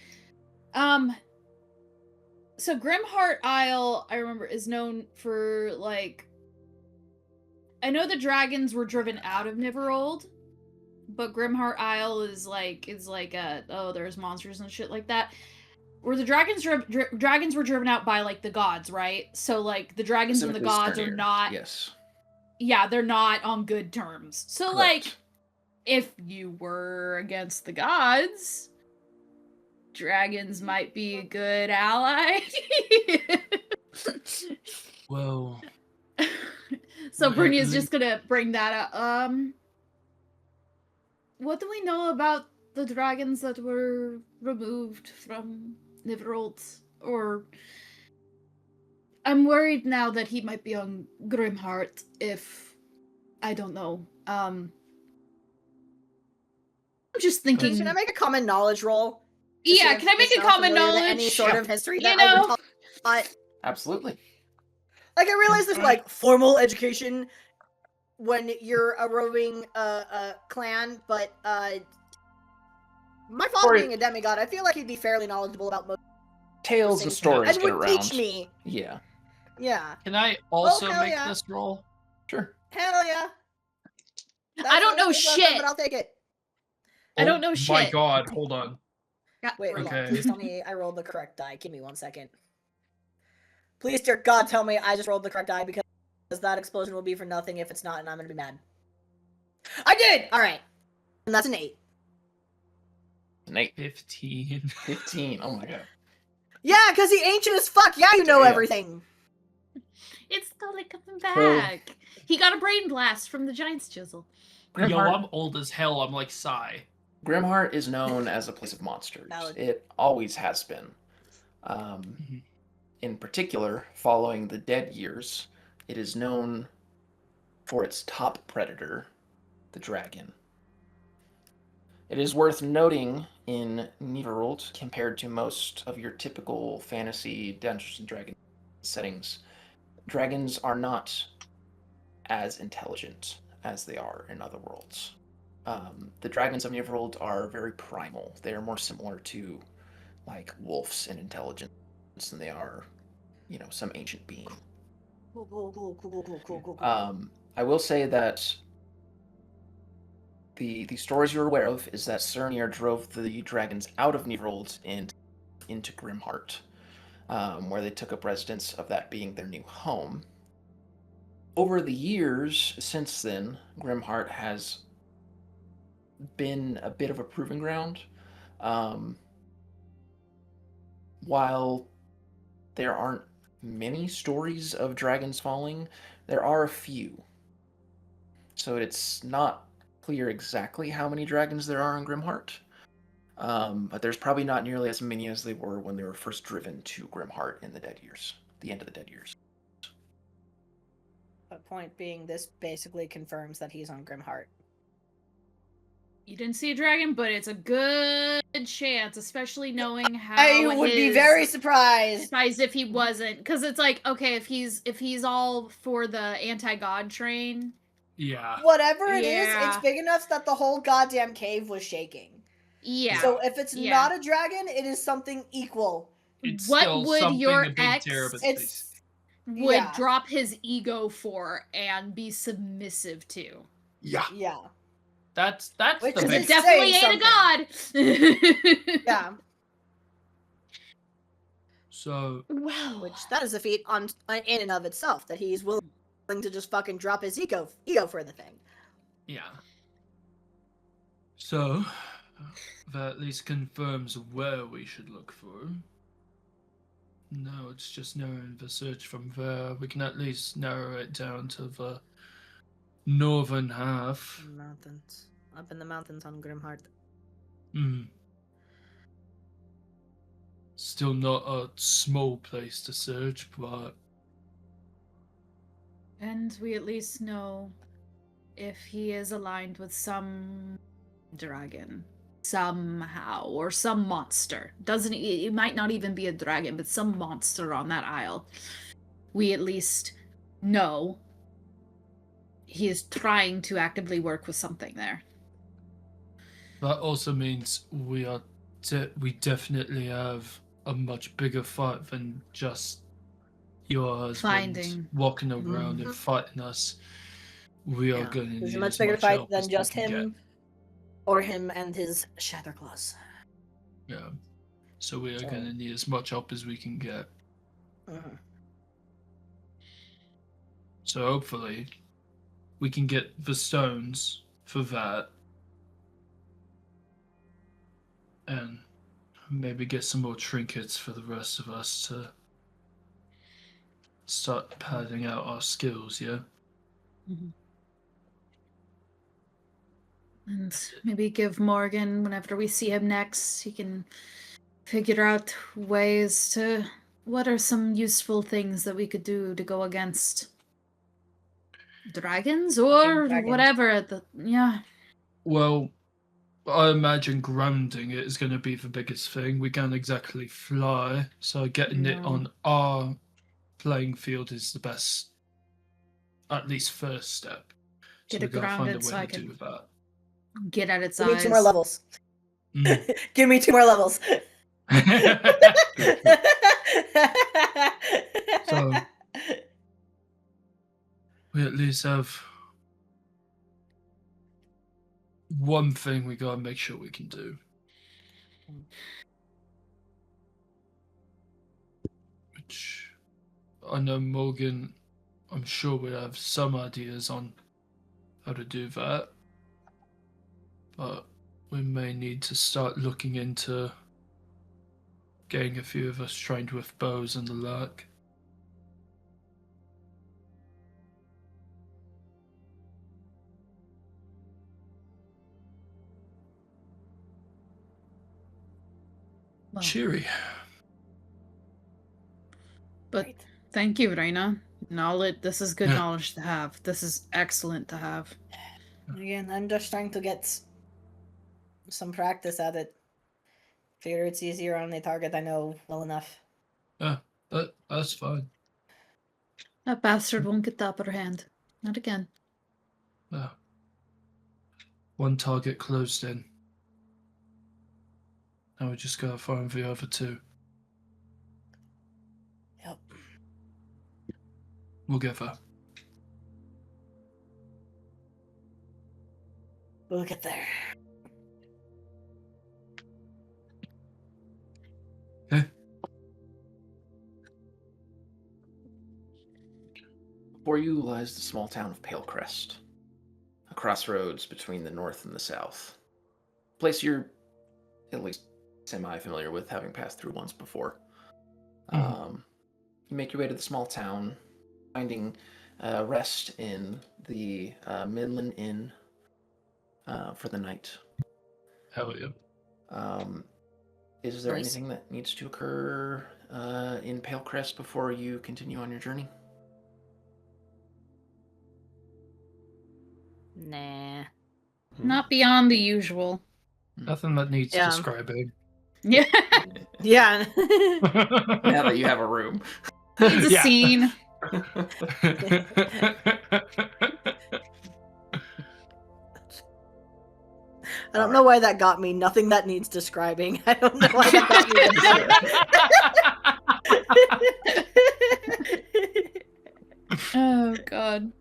So Grimheart Isle, I remember, is known for like. I know the dragons were driven out of Nyrverold, but Grimheart Isle is like there's monsters and shit like that. Where the dragons dragons were driven out by like the gods, right? So like the dragons and the gods are not. Yes. Yeah, they're not on good terms. So Correct. like, if you were against the gods, dragons might be a good ally. Well. So Brynja's just gonna bring that up. What do we know about the dragons that were removed from Nyrverold? Or I'm worried now that he might be on Grimheart if I don't know. I'm just thinking. Can I make a common knowledge roll? Yeah, can I make a common knowledge? Any sort of history that you I know? would taught? Absolutely. Like I realize there's like formal education when you're a roving clan, but my father being a demigod, I feel like he'd be fairly knowledgeable about most tales of stories and get would around. teach me. Yeah. Yeah. Can I also make yeah. this roll? Sure. Hell yeah. I don't know shit. But I'll take it. I don't know shit. My god, hold on. Wait, hold Okay. on. Please tell me I rolled the correct die. Give me 1 second. Please, dear God, tell me I just rolled the correct die because that explosion will be for nothing if it's not, and I'm gonna be mad. I did! Alright. And that's an 8. An 8. 15. 15. Oh my god. Yeah, because he ancient as fuck. Yeah, you know everything. It's totally coming back. He got a brain blast from the giant's chisel. Yo, I'm old as hell. I'm like Psy. Grimheart is known as a place of monsters. Valid. It always has been. In particular, following the Dead Years, it is known for its top predator, the dragon. It is worth noting in Nyrverold, compared to most of your typical fantasy Dungeons and Dragons settings, dragons are not as intelligent as they are in other worlds. The dragons of Nyrverold are very primal. They are more similar to like wolves in intelligence than they are, some ancient being. Cool. I will say that the stories you're aware of is that Cernir drove the dragons out of Nyrverold and into Grimheart, where they took up residence of that being their new home. Over the years since then, Grimheart has been a bit of a proving ground. While there aren't many stories of dragons falling, there are a few. So it's not clear exactly how many dragons there are in Grimheart, but there's probably not nearly as many as they were when they were first driven to Grimheart in the Dead Years, the end of the Dead Years. The point being, this basically confirms that he's on Grimheart. You didn't see a dragon, but it's a good chance, especially knowing how I would be very surprised if he wasn't, because it's like, okay, if he's all for the anti-god train, whatever it is, it's big enough that the whole goddamn cave was shaking. Yeah. So if it's not a dragon, it is something equal. What would your ex drop his ego for and be submissive to? Yeah. That's which the big definitely ain't a god. Yeah. So which that is a feat in and of itself, that he's willing to just fucking drop his ego for the thing. Yeah. So that at least confirms where we should look for. No, it's just narrowing the search from there. We can at least narrow it down to the northern half. Mountains. Up in the mountains on Grimheart. Still not a small place to search, but... And we at least know if he is aligned with some dragon. Somehow. Or some monster. It might not even be a dragon, but some monster on that isle. We at least know he is trying to actively work with something there. That also means we definitely have a much bigger fight than just your husband walking around and fighting us. We are going to need a much bigger fight than just him or him and his Shatterclaws. Yeah. So we are going to need as much help as we can get. So hopefully we can get the stones for that. And maybe get some more trinkets for the rest of us to start padding out our skills, yeah? And maybe give Morgan, whenever we see him next, he can figure out ways to... What are some useful things that we could do to go against dragons or whatever? Well, I imagine grounding it is going to be the biggest thing. We can't exactly fly, so getting it on our playing field is the best, at least first step. So get it grounded so I can do that. Get at its eyes. Give me 2 more levels. Give me 2 more levels. So we at least have one thing we gotta make sure we can do. Which I know Morgan, I'm sure we have some ideas on how to do that. But we may need to start looking into getting a few of us trained with bows and the like. Well, cheery. But thank you, Reina. This is good knowledge to have. This is excellent to have. Again, I'm just trying to get some practice at it. Figure it's easier on a target I know well enough. Yeah, that's fine. That bastard won't get the upper hand. Not again. Yeah. One target closed in. Now we just gotta find the other 2. Yep. We'll get there. We'll get there. Okay. Before you lies the small town of Palecrest, a crossroads between the north and the south. A place you're at least semi-familiar with, having passed through once before. You make your way to the small town, finding rest in the Midland Inn for the night. Hell yeah. Is there anything that needs to occur in Palecrest before you continue on your journey? Nah. Not beyond the usual. Nothing that needs describing. Yeah. Yeah. Now that you have a room. Needs a scene. I don't know why that got me. Nothing that needs describing. I don't know why that got me. Oh god.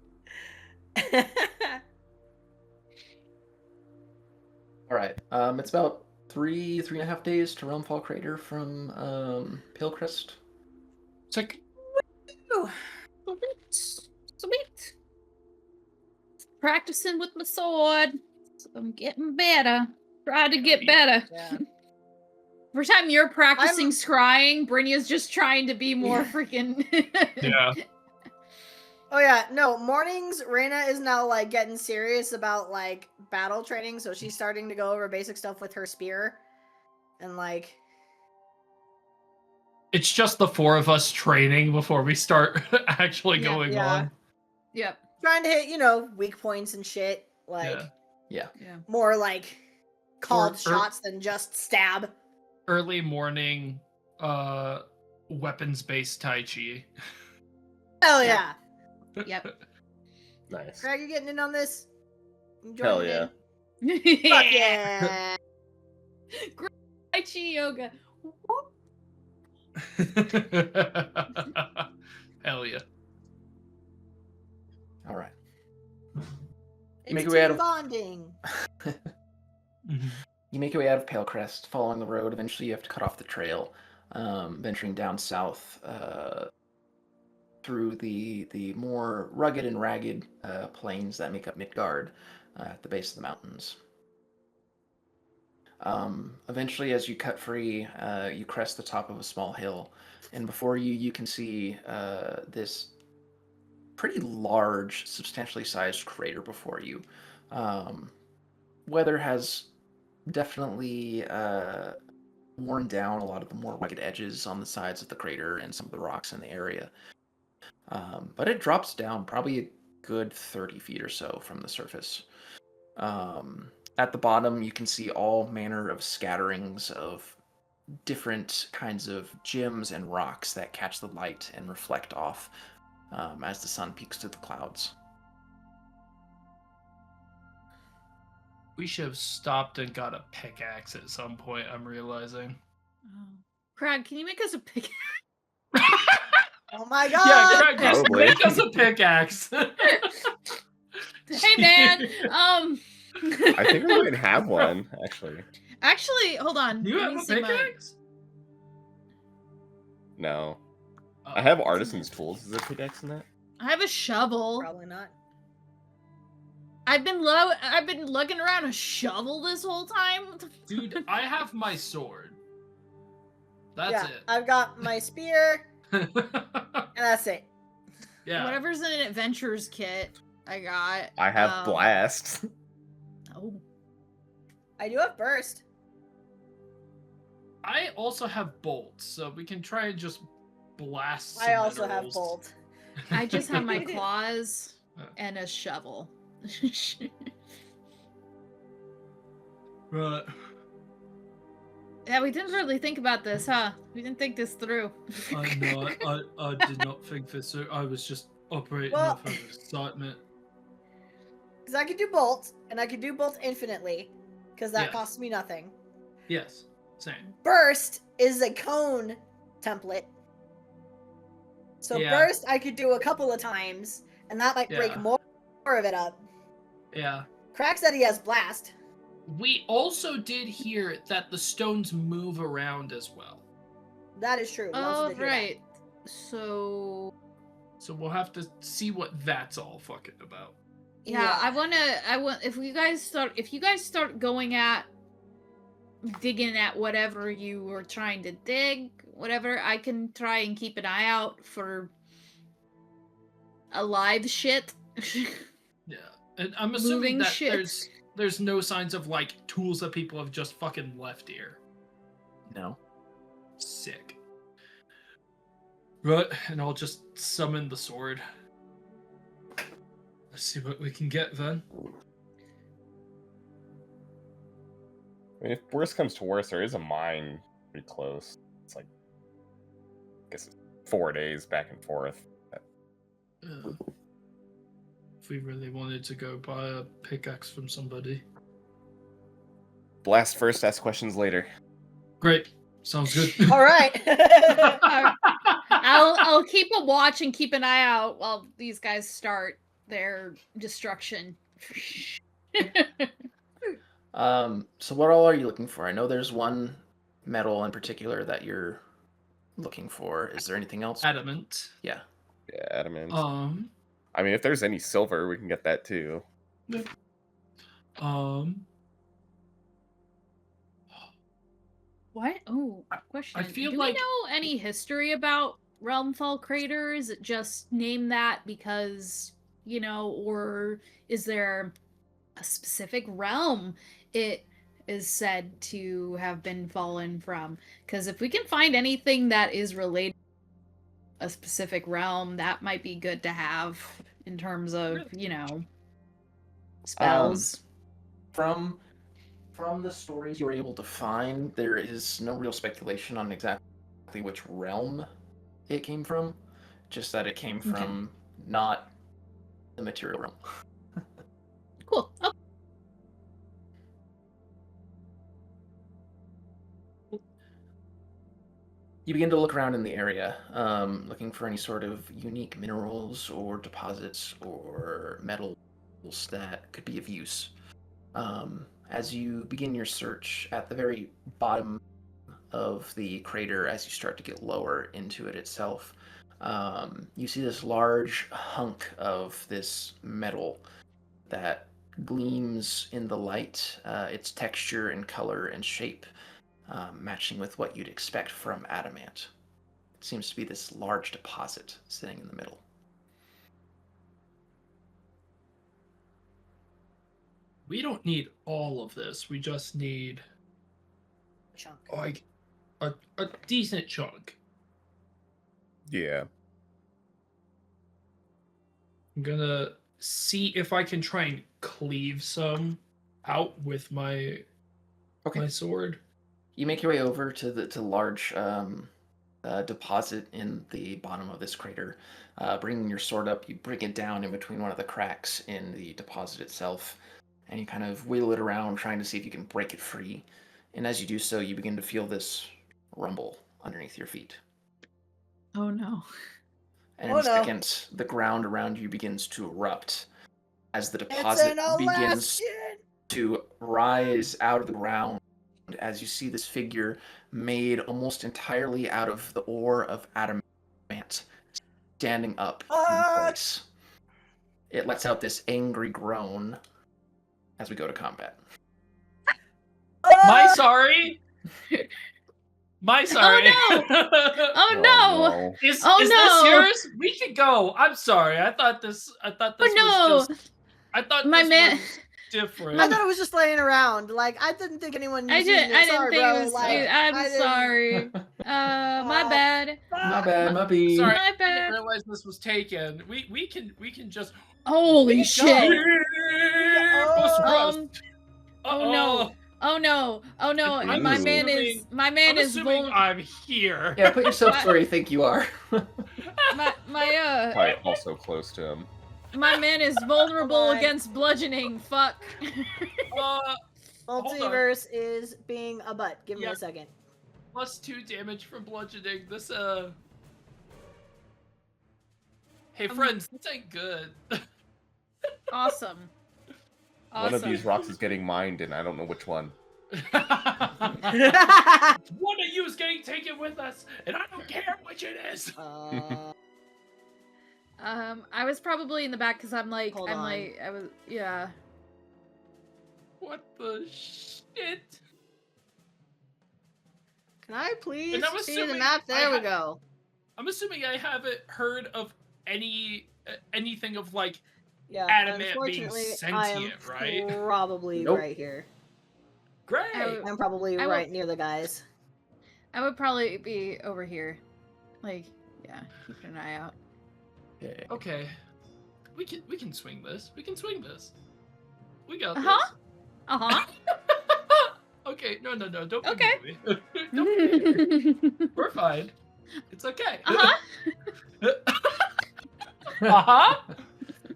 All right. It's about 3.5 days to Realmfall Crater from Palecrest. Sick. Sweet. Practicing with my sword. So I'm getting better. Try to get better. Yeah. Every time you're practicing scrying, Brynja's just trying to be more freaking. Yeah. Oh yeah, no, mornings, Reyna is now, like, getting serious about, like, battle training, so she's starting to go over basic stuff with her spear. And, like... It's just the 4 of us training before we start actually going on. Yep. Trying to hit, you know, weak points and shit. Like, Yeah. more, like, called shots than just stab. Early morning, weapons-based Tai Chi. Hell yeah. Yep. Nice. Craig, you getting in on this? Hell yeah. Fuck yeah. Tai Chi yoga. Hell yeah. All right. It's make your way out team of- bonding. You make your way out of Palecrest, following the road. Eventually, you have to cut off the trail, venturing down south through the more rugged and ragged plains that make up Midgard at the base of the mountains. Eventually, as you cut free, you crest the top of a small hill, and before you can see this pretty large, substantially sized crater before you. Weather has definitely worn down a lot of the more rugged edges on the sides of the crater and some of the rocks in the area. But it drops down probably a good 30 feet or so from the surface. At the bottom, you can see all manner of scatterings of different kinds of gems and rocks that catch the light and reflect off as the sun peeks through the clouds. We should have stopped and got a pickaxe at some point, I'm realizing. Craig, can you make us a pickaxe? Oh my god! Yeah, Craig, just Probably. make us a pickaxe. Hey man, I think we might have one, actually. Actually, hold on. You Let have me a see my- pickaxe? No. I have artisan's tools. Is there a pickaxe in that? I have a shovel. Probably not. I've been lugging around a shovel this whole time. Dude, I have my sword. That's it. I've got my spear, and that's it. Yeah. Whatever's in an adventurer's kit, I got. I have blast. Oh. I do have burst. I also have bolts, so we can try and just blast some I also have minerals. bolt. I just have my claws and a shovel. Right. Yeah, we didn't really think about this, huh? We didn't think this through. I know. I did not think this through. I was just operating Well- off of excitement. Because I could do bolt, and I could do bolt infinitely, because that Yeah. costs me nothing. Yes. Same. Burst is a cone template. So Yeah. burst I could do a couple of times, and that might break Yeah. more of it up. Yeah. Crack said he has blast. We also did hear that the stones move around as well. That is true. We also Oh, did hear that. right. So So we'll have to see what that's all fucking about. yeah, I want if you guys start going at digging at whatever you were trying to dig, whatever, I can try and keep an eye out for alive shit. Yeah. And I'm assuming Moving that shit. there's no signs of like tools that people have just fucking left here. No. Sick. Right, and I'll just summon the sword. Let's see what we can get then. I mean, if worst comes to worst, there is a mine pretty close. It's like, I guess it's 4 days back and forth. If we really wanted to go buy a pickaxe from somebody. Blast first, ask questions later. Great. Sounds good. All right. I'll keep a watch and keep an eye out while these guys start their destruction. So what all are you looking for? I know there's one metal in particular that you're looking for. Is there anything else? Adamant. Yeah. Yeah, adamant. I mean, if there's any silver, we can get that too. Yeah. What? Oh, question. I feel Do like... we know any history about Realmfall Crater? Is it just name that because, you know, or is there a specific realm it is said to have been fallen from? Because if we can find anything that is related to a specific realm, that might be good to have in terms of, you know, spells. From the stories you were able to find, there is no real speculation on exactly which realm it came from. Just that it came from not the material realm. Cool. Oh. You begin to look around in the area, looking for any sort of unique minerals or deposits or metals that could be of use. As you begin your search, at the very bottom of the crater, as you start to get lower into it itself, you see this large hunk of this metal that gleams in the light, its texture and color and shape matching with what you'd expect from adamant. It seems to be this large deposit sitting in the middle. We don't need all of this. We just need Chunk. like a decent chunk. Yeah. I'm gonna see if I can try and cleave some out with my my sword. You make your way over to the large deposit in the bottom of this crater. Bringing your sword up, you bring it down in between one of the cracks in the deposit itself, and you kind of wheel it around, trying to see if you can break it free. And as you do so, you begin to feel this rumble underneath your feet. Oh no. And in a second, the ground around you begins to erupt as the deposit begins to rise out of the ground, as you see this figure made almost entirely out of the ore of adamant standing up in place. It lets out this angry groan as we go to combat. My sorry. My sorry. Oh no! Oh no! Is this yours? We can go. I'm sorry. I thought this was just... I thought my man was different. I thought it was just laying around. Like, I didn't think anyone was using it. I didn't Sorry, think bro. it was. Like, I'm sorry. My bad. My bad. My bad. Sorry, My I bad. didn't realize this was taken. We can just... Holy shit! Oh no! Oh no! Oh no! My man is vulnerable. I'm here. Yeah, put yourself where you think you are. Probably also close to him. My man is vulnerable against bludgeoning. Fuck. Multiverse is being a butt. Give me a second. +2 damage from bludgeoning. This Hey friends, this ain't good. Awesome. One of these rocks is getting mined, and I don't know which one. One of you is getting taken with us, and I don't care which it is. I was probably in the back because I was, yeah. What the shit? Can I please see the assuming map? There we go. I'm assuming I haven't heard of anything of like adamant being sentient, right? Probably right here. Great. I'm probably right near the guys. I would probably be over here. Like, yeah, keeping an eye out. Yeah. Okay. We can swing this. We can swing this. We got this. Uh-huh. Okay, no, don't be Okay. mean to me. Don't be mean. We're fine. It's okay. Uh-huh.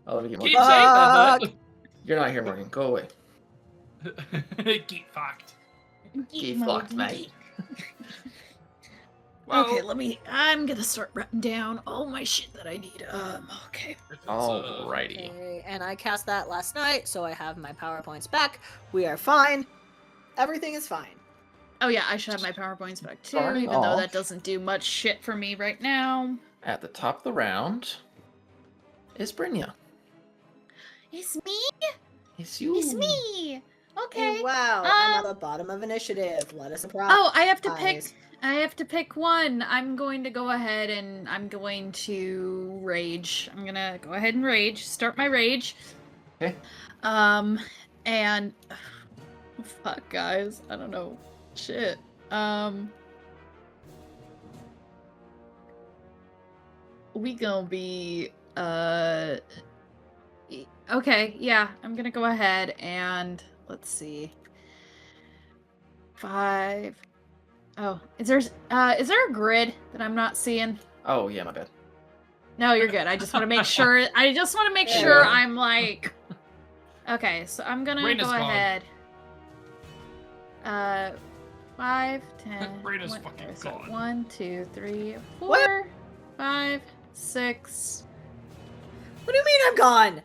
Oh, let me get Keep Morgan. saying that, but... You're not here, Morgan. Go away. Get fucked. Get fucked, mate. Well, Okay, I'm gonna start writing down all my shit that I need. Okay. Alrighty. Okay, and I cast that last night, so I have my PowerPoints back. We are fine. Everything is fine. Oh yeah, I should have my PowerPoints back too, Starting even though off- that doesn't do much shit for me right now. At the top of the round is Brynja. It's me? It's you. It's me! Okay. Hey, wow, I'm at the bottom of initiative. Let us surprise. Oh, I have to pick one. I'm going to go ahead and I'm going to rage. I'm gonna go ahead and rage. Start my rage. Okay. And fuck, guys. I don't know. Shit. We gonna be okay, yeah, I'm gonna go ahead and let's see. 5. Oh, is there a grid that I'm not seeing? Oh, yeah, my bad. No, you're good. I just want to make sure. Yeah. I'm like. Okay, so I'm gonna Raina's go gone. ahead. 5, 10. Raina's one- fucking so gone. 1, 2, 3, 4, What? 5, 6, What do you mean I'm gone?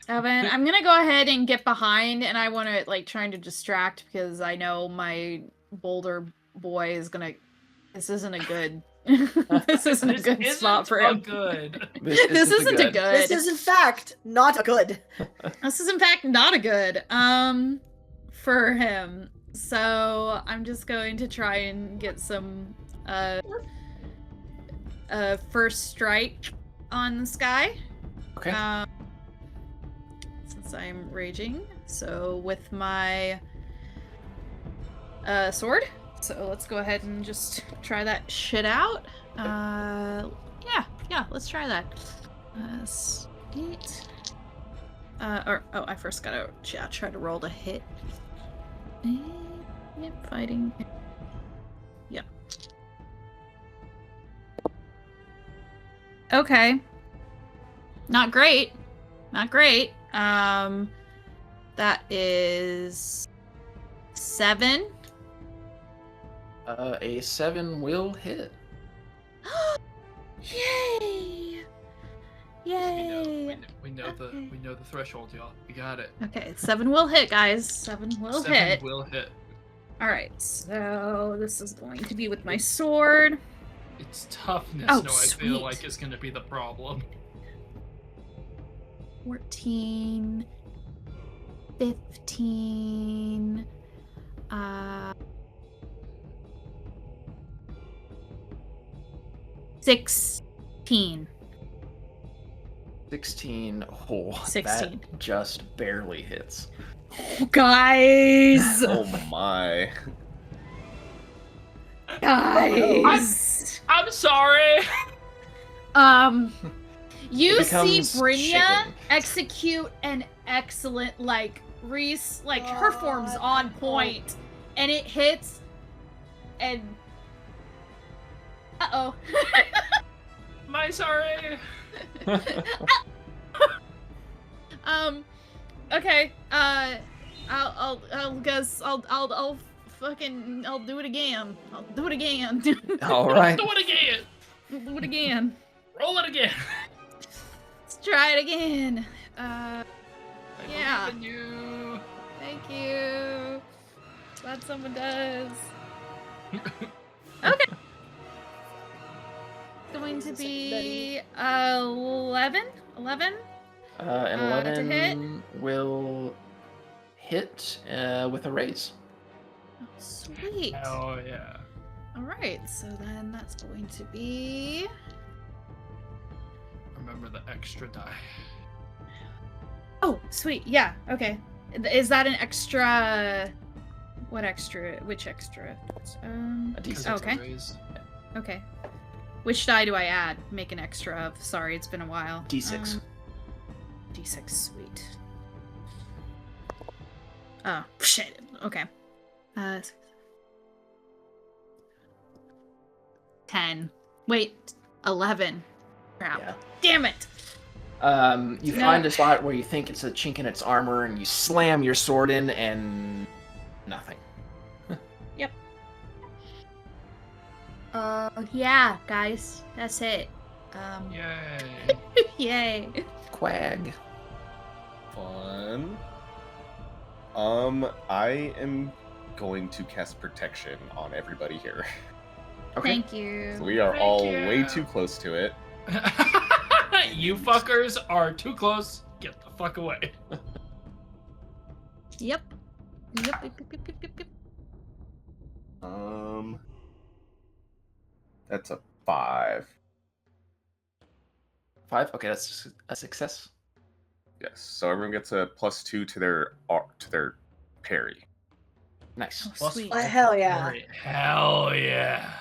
7. I'm gonna go ahead and get behind, and I want to like trying to distract because I know my boulder boy is gonna. This isn't a good. This isn't a good spot for him. Good. This isn't a good. This is in fact not a good. This is in fact not a good for him. So I'm just going to try and get some first strike on the sky. Okay. Since I'm raging. So with my sword. So let's go ahead and just try that shit out. Yeah, let's try that. 8. I first gotta try to roll to hit. Yep, fighting. Yep. Okay. Not great. Not great. That is 7. A 7 will hit. Yay! Yay! We know the threshold, y'all. We got it. Okay, 7 will hit, guys. 7 will hit. Will hit. Alright, so this is going to be with my sword. It's toughness. Oh, I feel sweet. like is going to be the problem. 14, 15, 16. 16. Oh, 16. That just barely hits. Oh, guys! Oh my. Guys! I'm sorry. You It see becomes Brynja chicken. execute an excellent, Reese, her form's on point, and it hits, and... Uh-oh. My sorry. Okay, I'll guess, I'll do it again. I'll do it again. All right. Do it again. Do it again. Roll it again. Let's try it again. I Yeah. believe in you. Thank you. Glad someone does. Okay. Going to be 11. 11. And to 11 will hit with a raise. Oh, sweet. Oh yeah. All right. So then that's going to be. Remember the extra die. Oh, sweet. Yeah. Okay. Is that an extra? What extra? Which extra? A D6. Okay. Okay. Which die do I add? Make an extra of. Sorry, it's been a while. D6. D6, sweet. Oh, shit. Okay. 10. Wait, 11. Crap. Yeah. Damn it! You find a spot where you think it's a chink in its armor, and you slam your sword in, and nothing. Yep. Yeah, guys, that's it. Yay. Yay. Quag. Fun. I am going to cast protection on everybody here. Okay. Thank you. We are Thank all you. way too close to it. You fuckers are too close. Get the fuck away. Yep. That's a 5. 5? Okay, that's a success. Yes. So everyone gets a +2 to their parry. Nice. Oh, Plus sweet. five. Hell yeah. Hell yeah.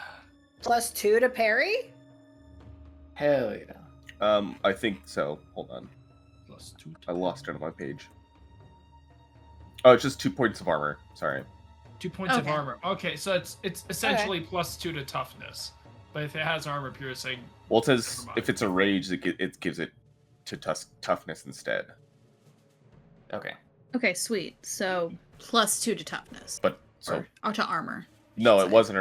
+2 to parry? Hell yeah. I think so. Hold on. +2. I lost it on my page. Oh, it's just 2 points of armor. Sorry. 2 points of Okay. armor. Okay, so it's essentially +2 to toughness. But if it has armor piercing, Well, it says Never mind. if it's a rage, it gives it to toughness instead. Okay. Okay, sweet. So +2 to toughness. But so Or to armor. no, say. it wasn't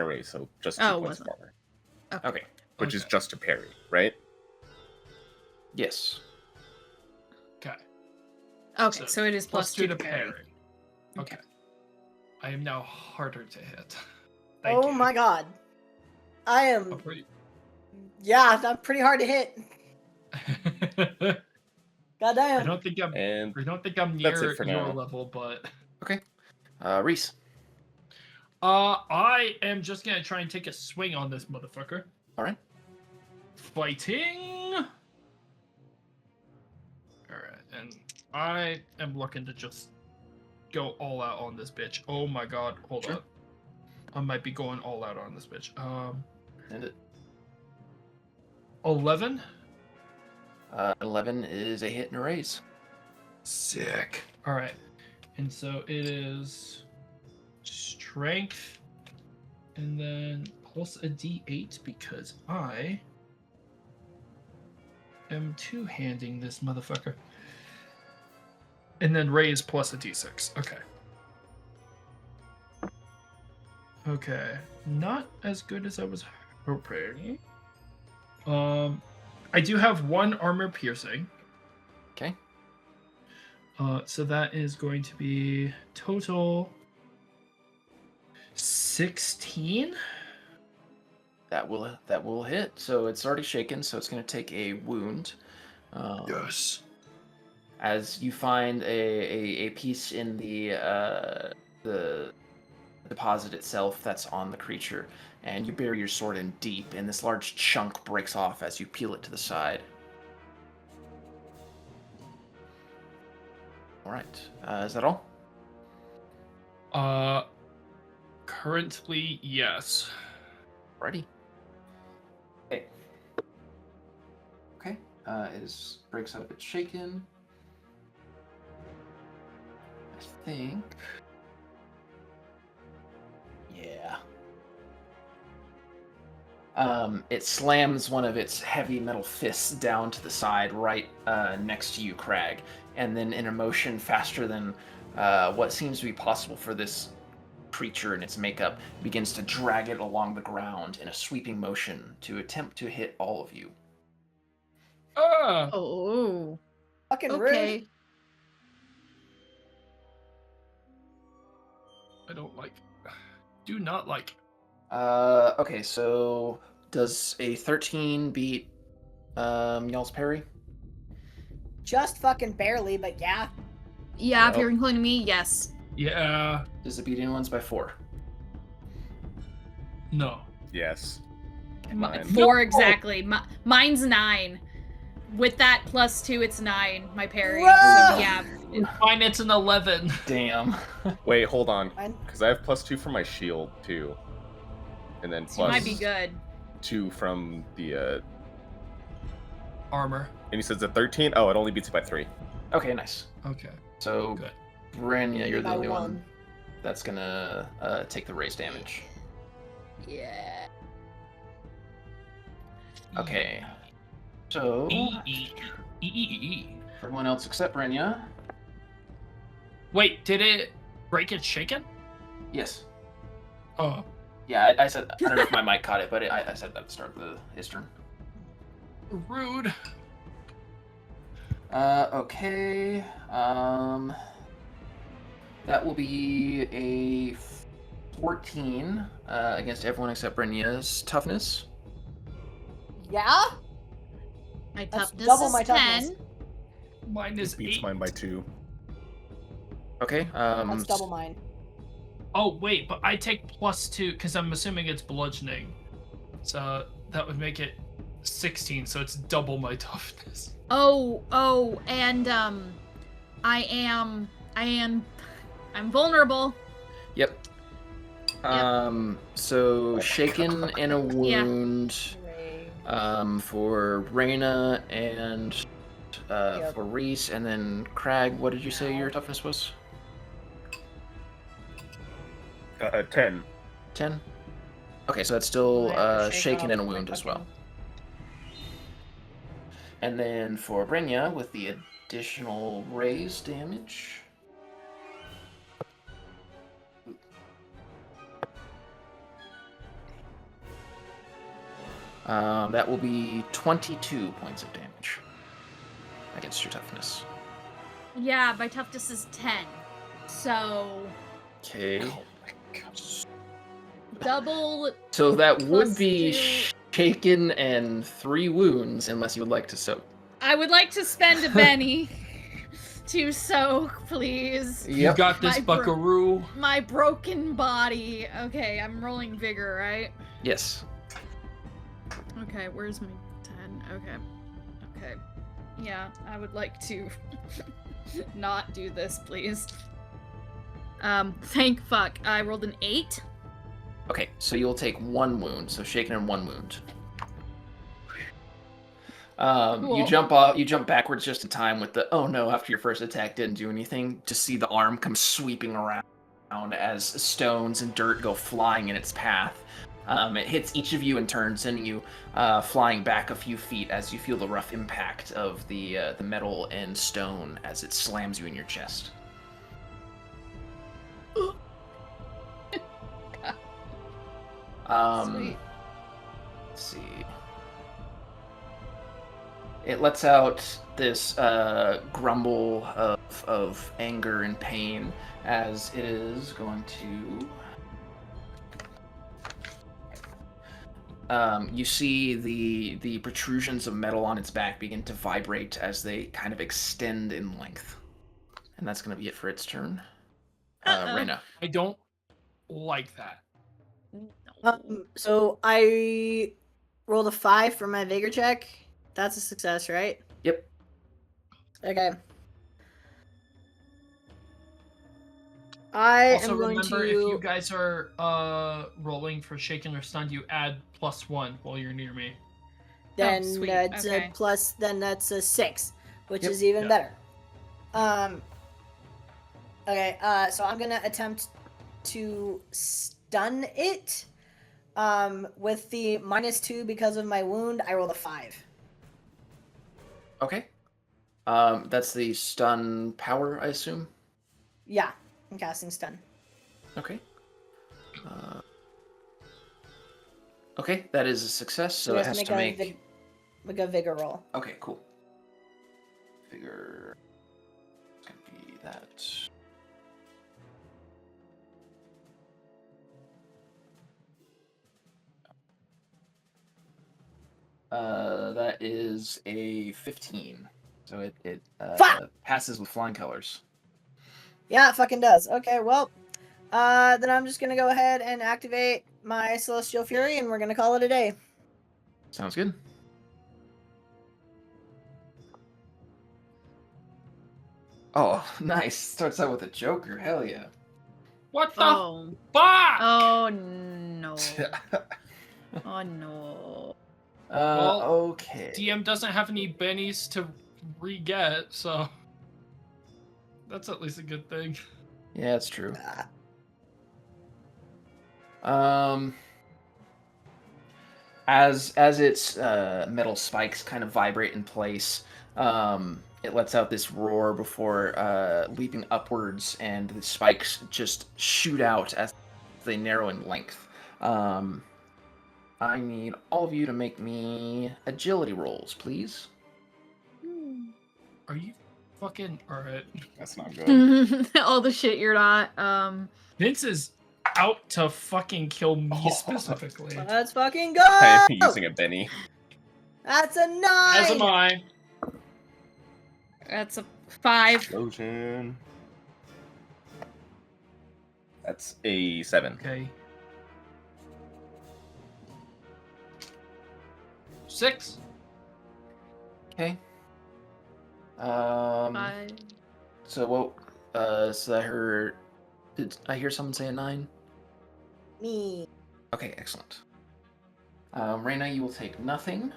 a raise. So just 2 Oh, it points of wasn't. armor, Okay. which is Okay. just a parry, right? Yes. Okay. Okay, so it is +2 +2 to parry. Okay. I am now harder to hit. Thank Oh you. my god. I I'm am. pretty... Yeah, I'm pretty hard to hit. I Goddamn. don't think I'm And near that's it for your now. level, but Okay. Reese. I am just gonna try and take a swing on this motherfucker. All right. Fighting. Alright, and I am looking to just go all out on this bitch. Oh my god, hold Sure. on. I might be going all out on this bitch. And it, 11? 11 is a hit and a raise. Sick. Alright. And so it is strength and then plus a d8 because I am two-handing this motherfucker. And then raise plus a d6. Okay. Okay. Not as good as I was hoping. I do have 1 armor piercing. Okay. So that is going to be total 16. That will hit. So it's already shaken, so it's going to take a wound. Yes. As you find a piece in the deposit itself that's on the creature, and you bury your sword in deep, and this large chunk breaks off as you peel it to the side. All right. Is that all? Currently, yes. Ready. Okay. Okay. It breaks up. It's shaken. I think. Yeah. It slams one of its heavy metal fists down to the side, right next to you, Crag, and then in a motion faster than what seems to be possible for this creature and its makeup, begins to drag it along the ground in a sweeping motion to attempt to hit all of you. Oh. Fucking Okay. rude. I don't like. Do not like. Okay, so does a 13 beat y'all's parry? Just fucking barely, but yeah. Yeah, if Nope. you're including me, yes. Yeah. Does it beat anyone's by 4? No. Yes. Mi- Mine. 4 No! exactly. Mine's 9. With that +2, it's 9. My parry. Whoa! So yeah. Fine, it's an 11. Damn. Wait, hold on. Fine. Because I have +2 from my shield too, and then So you might be plus good. 2 from the. Armor. And he says a 13. Oh, it only beats it by 3. Okay, nice. Okay. So, Good. Bryn, yeah, you're the By only one. 1. that's gonna take the raise damage. Yeah. Okay. So, everyone else except Brenya. Wait, did it break its shaken? Yes. Oh. Yeah, I said, I don't know if my mic caught it, but I said that at the start of his turn. Rude. Okay. That will be a 14 against everyone except Brenya's toughness. Yeah? My That's toughness double is my 10. toughness. Mine is Beats 8. mine by 2. Okay. That's double mine. Oh, wait, but I take +2 because I'm assuming it's bludgeoning. So that would make it 16, so it's double my toughness. And I'm vulnerable. Yep. So shaken and a wound. For Reyna and for Reese, and then Crag. What did you say your toughness was? 10. 10. Okay, so that's still shaken and a wound as well. And then for Brenya with the additional raise damage. That will be 22 points of damage against your toughness. Yeah, my toughness is 10. So... Okay. Oh my god. Double... So that would plus be 2. shaken and 3 wounds, unless you would like to soak. I would like to spend a Benny to soak, please. Yep. You got this, buckaroo. My broken body. Okay, I'm rolling vigor, right? Yes. Okay, where's my 10? Okay. Yeah, I would like to not do this, please. Thank fuck. I rolled an 8. Okay, so you'll take 1 wound, so shaken and 1 wound. Cool. You jump backwards just in time with the, oh no, after your first attack didn't do anything, to see the arm come sweeping around as stones and dirt go flying in its path. It hits each of you in turn, sending you flying back a few feet as you feel the rough impact of the metal and stone as it slams you in your chest. Sweet. Let's see. It lets out this grumble of anger and pain as it is going to... you see the protrusions of metal on its back begin to vibrate as they kind of extend in length. And that's going to be it for its turn. Reyna. I don't like that. So I rolled a 5 for my vigor check. That's a success, right? Yep. Okay. I Also, am going remember, to... if you guys are rolling for shaken or stunned, you add +1 while you're near me. Then sweet. that's Okay. a plus. Then that's a 6, which Yep. is even Yep. better. Okay. So I'm gonna attempt to stun it. With the -2 because of my wound, I rolled a 5. Okay. That's the stun power, I assume? Yeah, I'm casting stun. Okay. Okay, that is a success, so We it have has to make... make a vigor roll. Okay, cool. Figure... It's gonna be that... That is a 15. So it passes with flying colors. Yeah, it fucking does. Okay, well, then I'm just gonna go ahead and activate my Celestial Fury, and we're gonna call it a day. Sounds good. Oh, nice. Starts out with a Joker. Hell yeah. What the Oh. fuck? Oh no. Oh no. Well, Okay. DM doesn't have any bennies to re-get, so that's at least a good thing. Yeah, it's true. As its metal spikes kind of vibrate in place, it lets out this roar before leaping upwards, and the spikes just shoot out as they narrow in length. I need all of you to make me agility rolls, please. Are you fucking alright? That's not good. All the shit you're not. Vince is out to fucking kill me specifically. Let's fucking go! I'm using a Benny. That's a 9! As am I. That's a 5. Explosion. That's a 7. Okay. 6. Okay. 5. So what? So I heard. Did I hear someone say a 9? Me. Okay, excellent. Reyna, you will take nothing.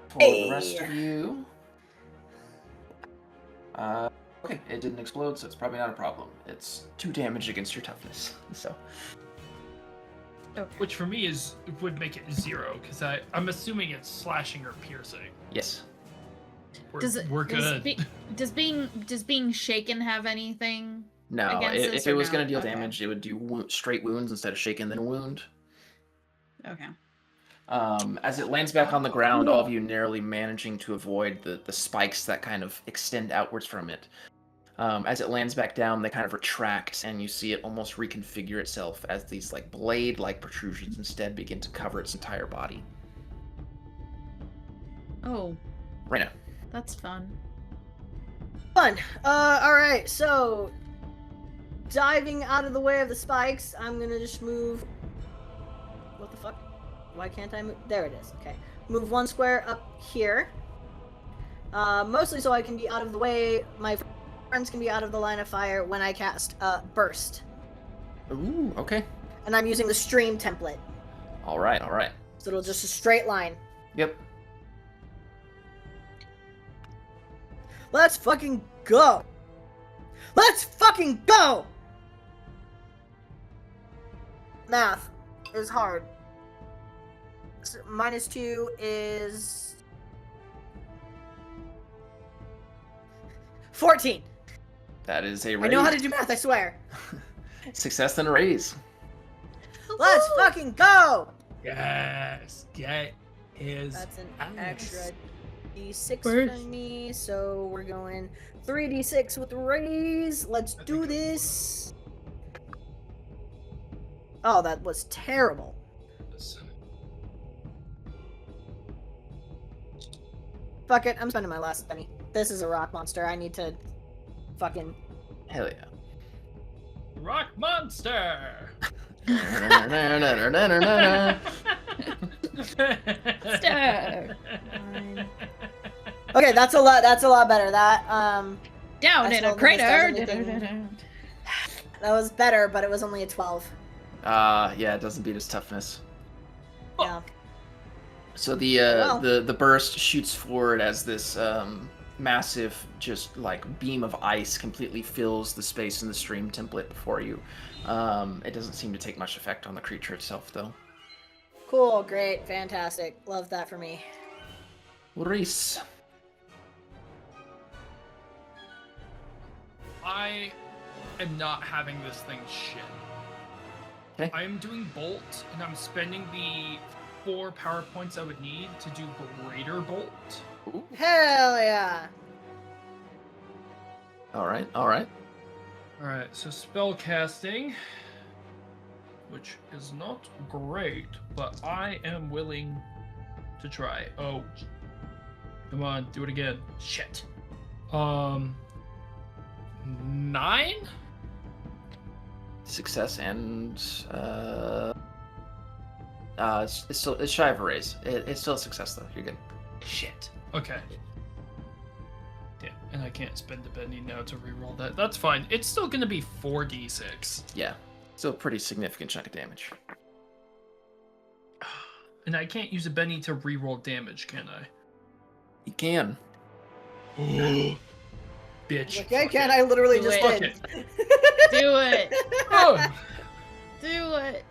For Hey. the rest of you. Okay, it didn't explode, so it's probably not a problem. It's 2 damage against your toughness. So. Okay. Which for me would make it 0, because I'm assuming it's slashing or piercing. Yes. We're good. Does being shaken have anything? No, Against if this it or was no? going to deal Okay. damage, it would do straight wounds instead of shaken then wound. Okay. As it lands back on the ground, all of you narrowly managing to avoid the spikes that kind of extend outwards from it. As it lands back down, they kind of retract, and you see it almost reconfigure itself as these like blade-like protrusions instead begin to cover its entire body. Oh, Reyna. that's fun. Fun. Alright, so diving out of the way of the spikes, I'm gonna just move. What the fuck? Why can't I move? There it is. Okay. Move 1 square up here. Mostly so I can be out of the way. My friends can be out of the line of fire when I cast Burst. Ooh, okay. And I'm using the stream template. Alright. So it'll just a straight line. Yep. Let's fucking go! Let's fucking go! Math is hard. So -2 is 14. That is a raise. I know how to do math, I swear. Success and a raise. Let's fucking go! Yes. Get his That's an ass. extra d6 Burst. for me, so we're going 3d6 with the raise. Let's do this. Oh, that was terrible. Fuck it, I'm spending my last penny. This is a rock monster. I need to fucking... Hell yeah. Rock monster. Stir. Okay, that's a lot better. That Down I in still a don't think this does crater. anything. that was better, but it was only a 12. Yeah, it doesn't beat its toughness. Yeah. So the the burst shoots forward as this massive, just like beam of ice completely fills the space in the stream template before you. It doesn't seem to take much effect on the creature itself, though. Cool, great, fantastic. Love that for me. Reese. I am not having this thing shit. Okay. I am doing bolt, and I'm spending the 4 power points I would need to do greater bolt. Ooh. Hell yeah. All right. Alright, so spell casting, which is not great, but I am willing to try. Oh, come on, do it again. Shit. 9? Success and it's shy of a raise. It's still a success though. You're good. Shit. Okay. Yeah, and I can't spend the Benny now to reroll that. That's fine. It's still gonna be 4d6. Yeah, still a pretty significant chunk of damage. And I can't use a Benny to reroll damage, can I? You can. Bitch. Okay, can I literally Do just it. did. Fuck it. Do it. Oh. Do it.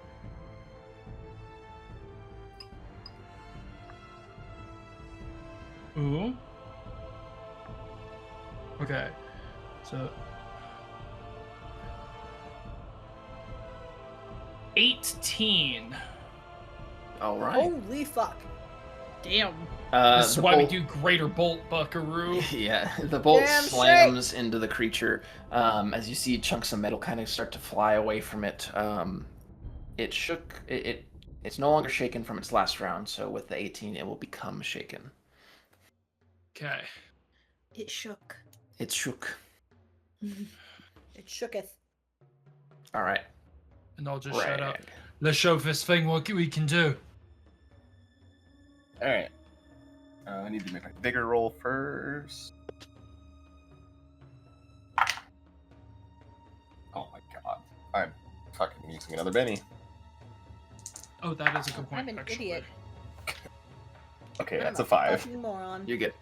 Ooh. Okay. So 18. All right. Holy fuck. Damn. This is The why we bolt- do greater bolt, buckaroo. Yeah, the bolt Damn slams into the creature. As you see chunks of metal kind of start to fly away from it. It shook. It's no longer shaken from its last round. So with the 18, it will become shaken. Okay. It shook. It shook. It shooketh. All right. And I'll just shut up. Rag. Let's show this thing what we can do. All right. I need to make my vigor roll first. Oh my god. I'm fucking using another Benny. Oh, that is a good point. I'm an actually. idiot. Okay, I'm that's a 5. fucking moron. You're good.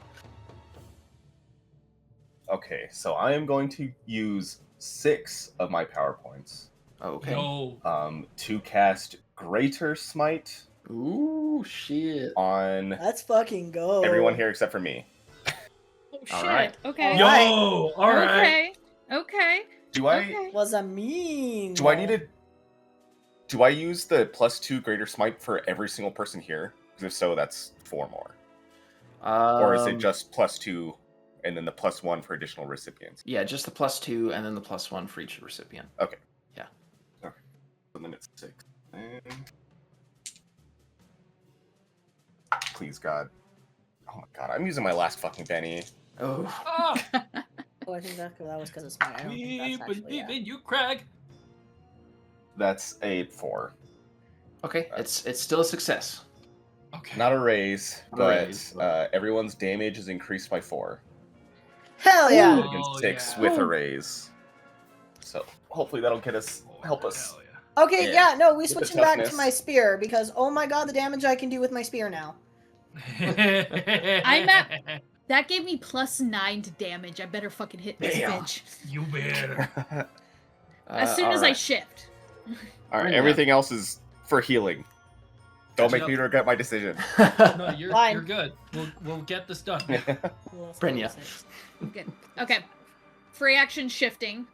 Okay, so I am going to use 6 of my power points Okay. No. to cast Greater Smite Ooh, shit. on Let's fucking go. everyone here except for me. Oh shit. All right. Okay. Yo, Alright. all right. Okay. Okay. Do I Okay. Was a mean. do I need to do I use the +2 Greater Smite for every single person here? Because if so, that's 4 more. Or is it just +2 and then the +1 for additional recipients? Yeah, just the +2 and then the +1 for each recipient. Okay. Yeah. Okay. So then it's 6. And... Please, God. Oh my god, I'm using my last fucking Benny. Oh. Ah, Oh, I think that was because it's my. I don't we think that's actually, believe in you, Craig. That's a 4. Okay, it's still a success. Okay. Not a raise, Not a but raise, but- everyone's damage is increased by 4. Hell yeah! Ooh. Against Oh, 6 yeah. with a raise. So hopefully that'll get us, help us. Hell yeah. Okay, Yeah. yeah, no, we With the switching back to toughness. my spear because oh my god, the damage I can do with my spear now. I'm at- That gave me +9 to damage. I better fucking hit this Damn. bitch. You better. As soon as I shift. All right, Yeah. everything else is for healing. Don't make Yep. me regret my decision. No, you're Fine. good. We'll get this done. Brynja. Okay. Okay. Free action shifting.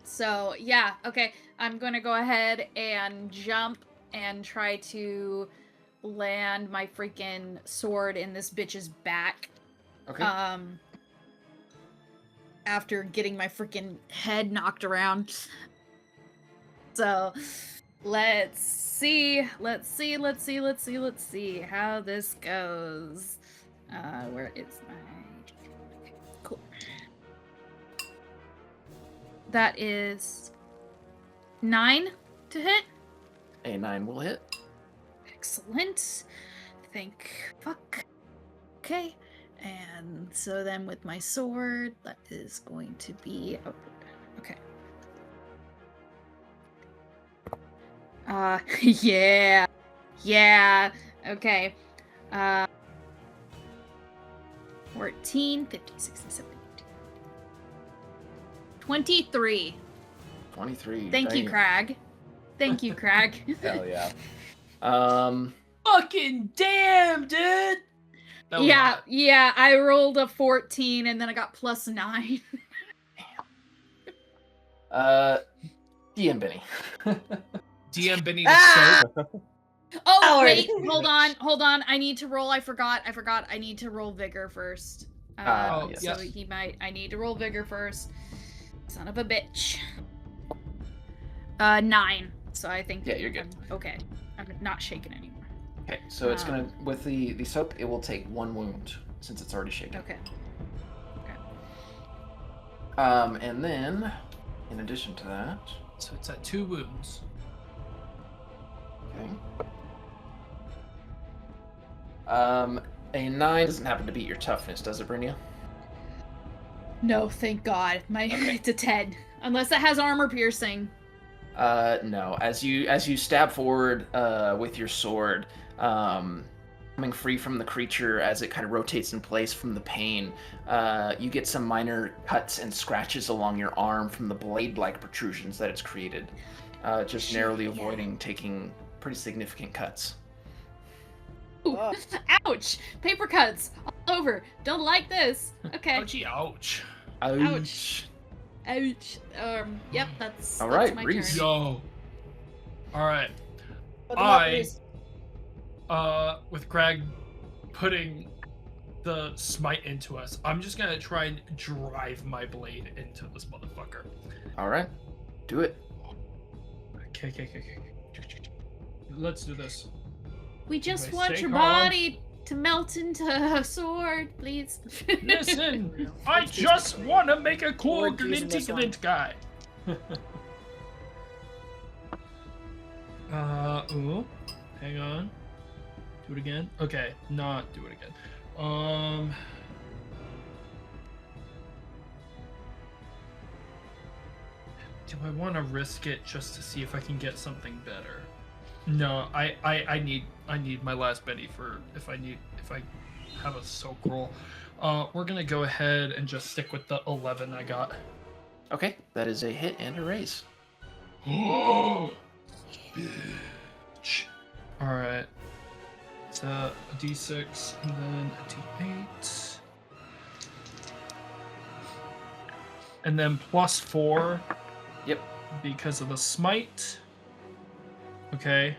So yeah, okay. I'm gonna go ahead and jump and try to land my freaking sword in this bitch's back. Okay. After getting my freaking head knocked around. So let's see how this goes. Where is my... Okay, cool. That is 9 to hit. A 9 will hit. Excellent. Fuck. Okay. And so then with my sword, that is going to be... Oh, okay. Yeah. Yeah. Okay. 14, 15, 16, 17, 23. 23. Thank you, damn. Crag. Thank you, Crag. Hell yeah. Fucking damn, dude. That was Yeah, hot. yeah, I rolled a 14 and then I got +9. DM Benny. DM Benny Ah! the soap. Oh, Howard. wait, hold on. I need to roll. I forgot. I need to roll vigor first. Oh, yes. So I need to roll vigor first. Son of a bitch. 9. So I think. Yeah, you're good. Okay. I'm not shaking anymore. Okay, so it's gonna with the soap, it will take 1 wound since it's already shaken. Okay. And then, in addition to that, So it's at 2 wounds. okay. A 9 doesn't happen to beat your toughness, does it, Brynja? No, thank God. It's a 10. Unless it has armor piercing. No. As you stab forward with your sword, coming free from the creature as it kind of rotates in place from the pain. You get some minor cuts and scratches along your arm from the blade-like protrusions that it's created, just narrowly avoiding taking pretty significant cuts. Ooh. Ouch! Paper cuts all over. Don't like this. Okay. Ouchie, ouch. Ouch. Ouch. Yep, that's all right. My Reese. turn. Yo. All right. With Greg putting the smite into us, I'm just gonna try and drive my blade into this motherfucker. All right. Do it. Okay. Let's do this. We just want your body to melt into a sword, please. Listen, I just want to make a cool glint guy. Ooh. Hang on. Do it again? Okay, not do it again. Do I want to risk it just to see if I can get something better? No, I need my last Benny for if I have a soak roll. We're gonna go ahead and just stick with the 11 I got. Okay, that is a hit and a raise. Oh, bitch. All right. It's a D6 and then a D8, and then +4. Yep. Because of the smite. Okay.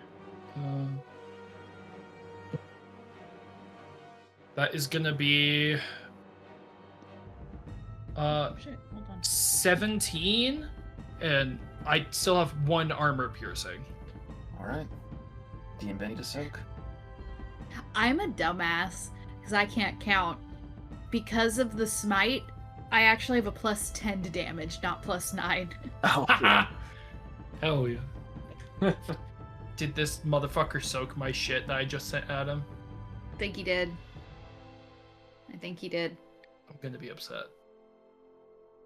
That is gonna be Shit, hold on. 17, and I still have 1 armor piercing. All right. DM Benny to soak. I'm a dumbass because I can't count. Because of the smite, I actually have a +10 to damage, not +9. Oh, yeah. Hell yeah. Did this motherfucker soak my shit that I just sent at him? I think he did. I'm gonna be upset.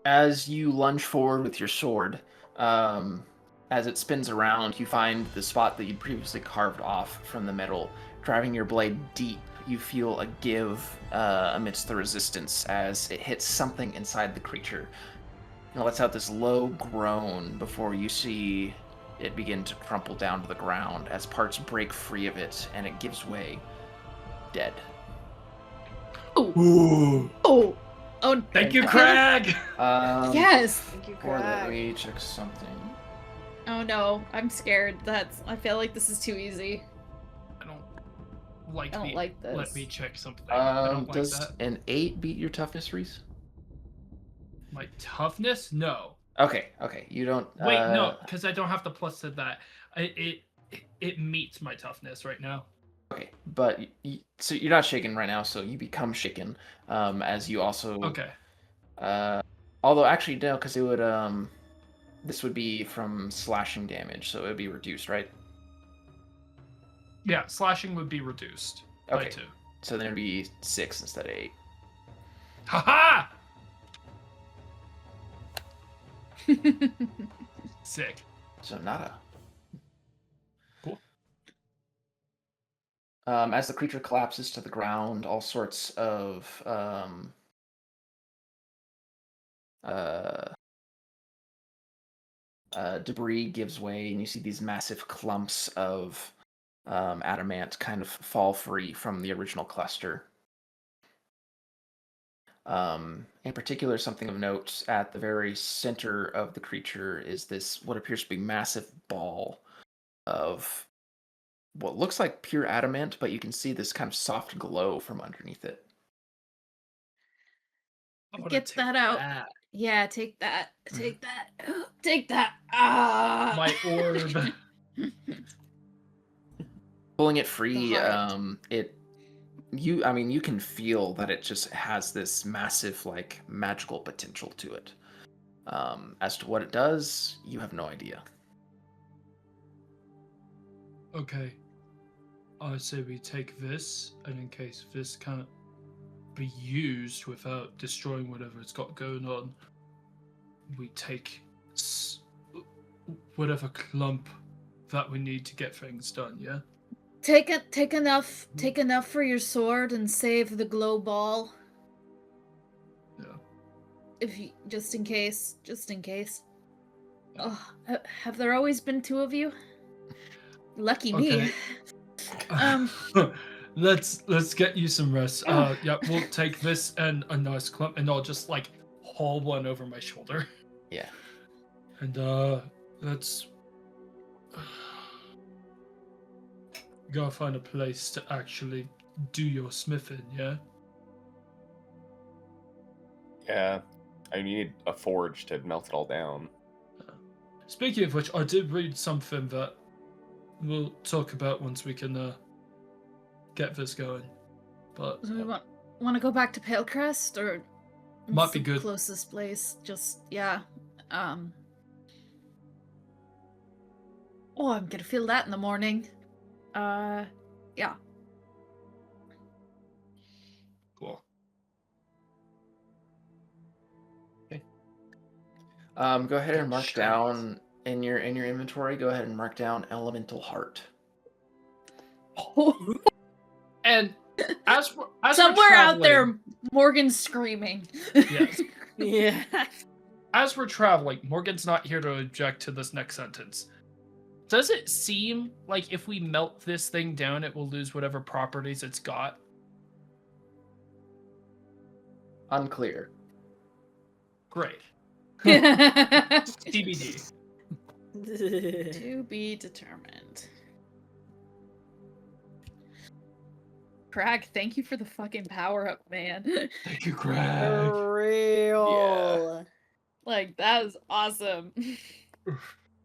As you lunge forward with your sword, as it spins around, you find the spot that you'd previously carved off from the metal. Driving your blade deep, you feel a give amidst the resistance as it hits something inside the creature. It lets out this low groan before you see it begin to crumple down to the ground as parts break free of it and it gives way, dead. Oh. Oh. Thank you, Craig. Yes. Thank you, Or let Craig. me check something. Oh no, I'm scared. I feel like this is too easy. I don't like this. Let me check something. I don't like Does that. an 8 beat your toughness, Reese? My toughness? No. Okay, you don't. Wait, no, because I don't have the plus to that. It meets my toughness right now. Okay, but so you're not shaken right now, so you become shaken as you also. Okay. Although actually no, because it would this would be from slashing damage, so it would be reduced, right? Yeah, slashing would be reduced by 2. So then it'd be 6 instead of 8. Haha! Sick. So nada. Cool. As the creature collapses to the ground, all sorts of debris gives way, and you see these massive clumps of adamant kind of fall free from the original cluster. In particular, something of note at the very center of the creature is this what appears to be massive ball of what looks like pure adamant, but you can see this kind of soft glow from underneath it. Get that out. Yeah, take that. Take that. Take that. Ah! My orb. Pulling it free, you can feel that it just has this massive, like, magical potential to it. As to what it does, you have no idea. Okay. I say we take this, and in case this can't be used without destroying whatever it's got going on, we take whatever clump that we need to get things done, yeah? take enough for your sword and save the glow ball. Yeah. If you, just in case. Oh, have there always been two of you? Lucky me. Let's get you some rest. Yeah, we'll take this and a nice clump, and I'll just like haul one over my shoulder. Yeah. And let's gotta find a place to actually do your smithing. Yeah. Yeah, I need a forge to melt it all down. Speaking of which, I did read something that we'll talk about once we can get this going. But Do we want to go back to Palecrest, or might be good. Closest place? Just yeah. Oh, I'm gonna feel that in the morning. Yeah. Cool. Okay. Go ahead and mark down in your inventory. Go ahead and mark down Elemental Heart. And as somewhere out there, Morgan's screaming. Yes. Yeah. As we're traveling, Morgan's not here to object to this next sentence. Does it seem like if we melt this thing down, it will lose whatever properties it's got? Unclear. Great. TBD. To be determined. Crag, thank you for the fucking power up, man. Thank you, Crag. For real. Yeah. Like, that was awesome.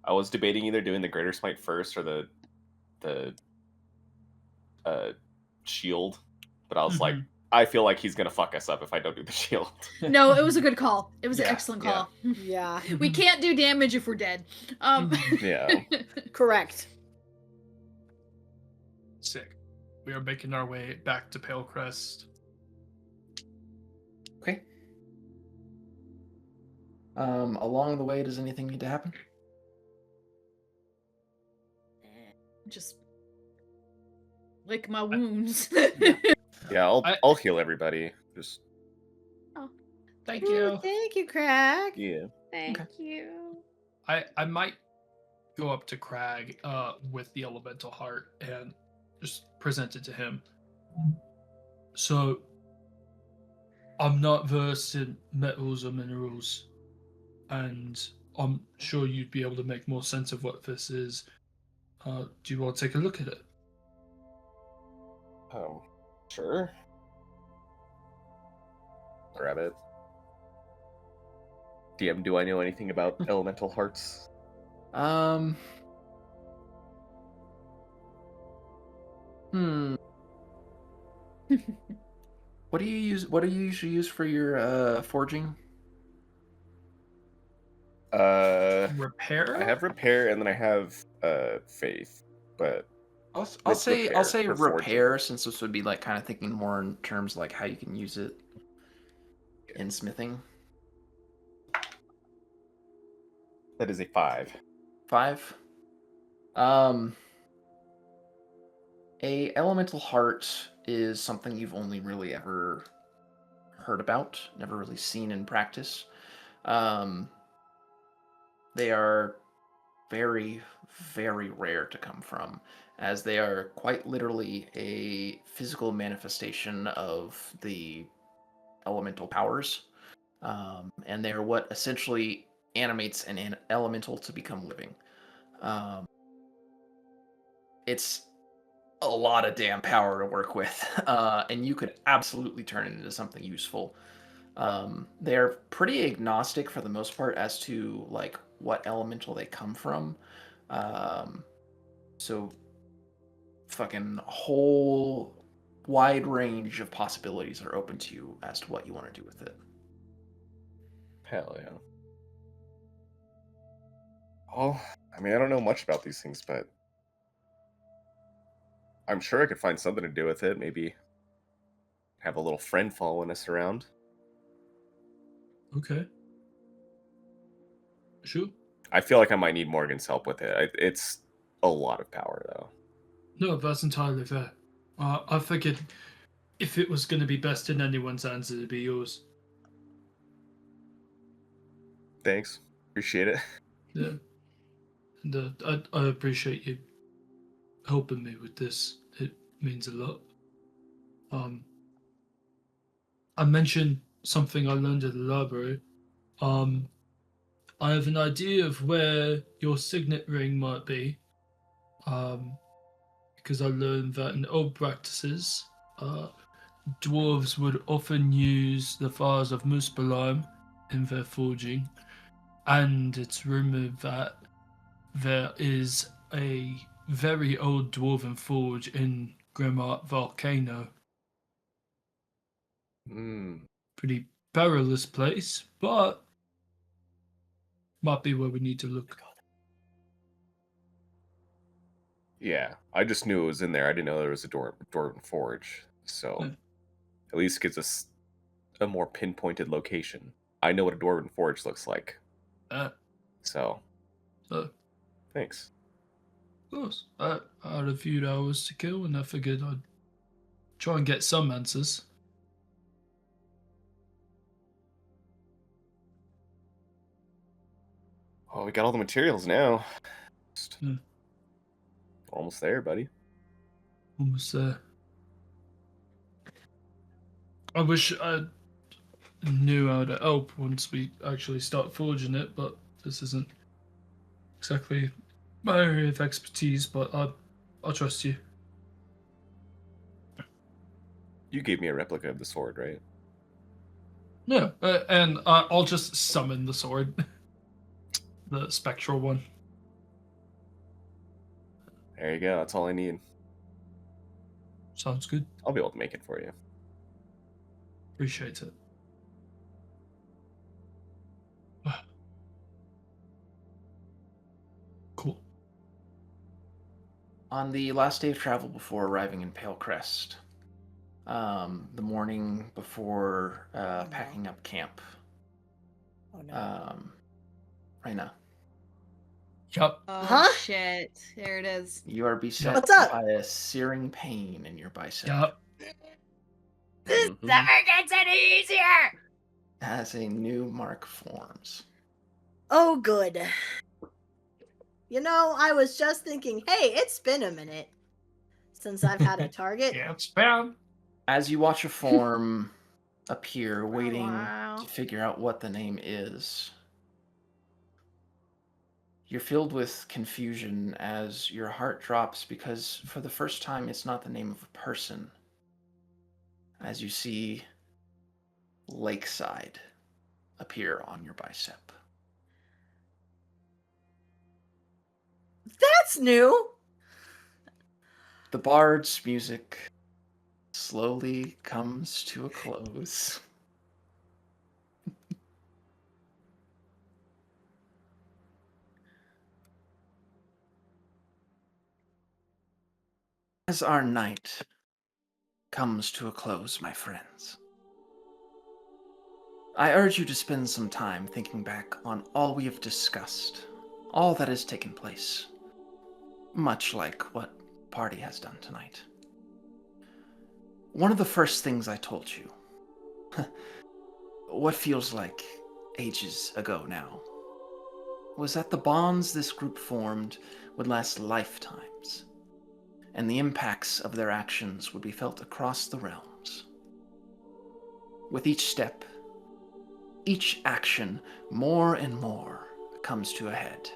I was debating either doing the Greater Smite first or the shield, but I was like, I feel like he's gonna fuck us up if I don't do the shield. No, it was a good call. It was an excellent call. Yeah. We can't do damage if we're dead. Yeah. Correct. Sick. We are making our way back to Palecrest. Okay. Along the way, does anything need to happen? Just lick my wounds. Yeah, I'll heal everybody. Just Thank you. Thank you, Craig. yeah. Thank you. I might go up to Crag with the Elemental Heart and just present it to him. So, I'm not versed in metals or minerals, and I'm sure you'd be able to make more sense of what this is. Do you want to take a look at it? Oh, sure. Grab it. DM, do I know anything about elemental hearts? What do you use? What do you usually use for your forging? Repair? I have repair, and then I have faith, but I'll say for repair, since this would be like kind of thinking more in terms of like how you can use it in smithing. That is a 5. 5. A elemental heart is something you've only really ever heard about, never really seen in practice. They are very, very rare to come from, as they are quite literally a physical manifestation of the elemental powers. And they are what essentially animates an elemental to become living. It's a lot of damn power to work with, and you could absolutely turn it into something useful. They're pretty agnostic for the most part as to like what elemental they come from. So fucking whole wide range of possibilities are open to you as to what you want to do with it. Hell yeah. Oh, I mean, I don't know much about these things, but I'm sure I could find something to do with it. Maybe have a little friend following us around. Okay. Sure. I feel like I might need Morgan's help with it. It's a lot of power, though. No, that's entirely fair. I figured if it was going to be best in anyone's hands, it'd be yours. Thanks. Appreciate it. Yeah. And I appreciate you helping me with this. It means a lot. I mentioned something I learned at the library. I have an idea of where your signet ring might be. Because I learned that in old practices, dwarves would often use the fires of Muspelheim in their forging, and it's rumored that there is a very old dwarven forge in Grimm Volcano. Pretty perilous place, but might be where we need to look. Yeah, I just knew it was in there. I didn't know there was a dwarven forge, so at least gives us a more pinpointed location. I know what a dwarven forge looks like. So, thanks. Of course. I had a few hours to kill, and I figured I'd try and get some answers. Oh, we got all the materials now. Almost there, buddy. Almost there. I wish I knew how to help once we actually start forging it, but this isn't exactly my area of expertise, but I'll trust you. You gave me a replica of the sword, right? Yeah, and I'll just summon the sword. The spectral one. There you go. That's all I need. Sounds good. I'll be able to make it for you. Appreciate it. Cool. On the last day of travel before arriving in Pale Crest, the morning before packing up camp. Oh no. Right now. Yup. Oh shit. There it is. You are beset What's up? by a searing pain in your bicep. Yup. This never gets any easier! As a new mark forms. Oh, good. You know, I was just thinking, hey, it's been a minute since I've had a target. Yeah, it's bad. As you watch a form appear, waiting Wow. to figure out what the name is, you're filled with confusion as your heart drops because for the first time it's not the name of a person. As you see Lakeside appear on your bicep. That's new! The bard's music slowly comes to a close. As our night comes to a close, my friends, I urge you to spend some time thinking back on all we have discussed, all that has taken place, much like what party has done tonight. One of the first things I told you, what feels like ages ago now, was that the bonds this group formed would last lifetimes, and the impacts of their actions would be felt across the realms. With each step, each action, more and more comes to a head.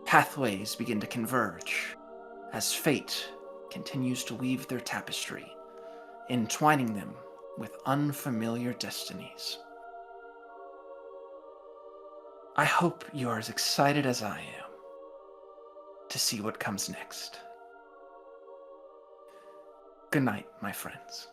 Pathways begin to converge as fate continues to weave their tapestry, entwining them with unfamiliar destinies. I hope you are as excited as I am to see what comes next. Good night, my friends.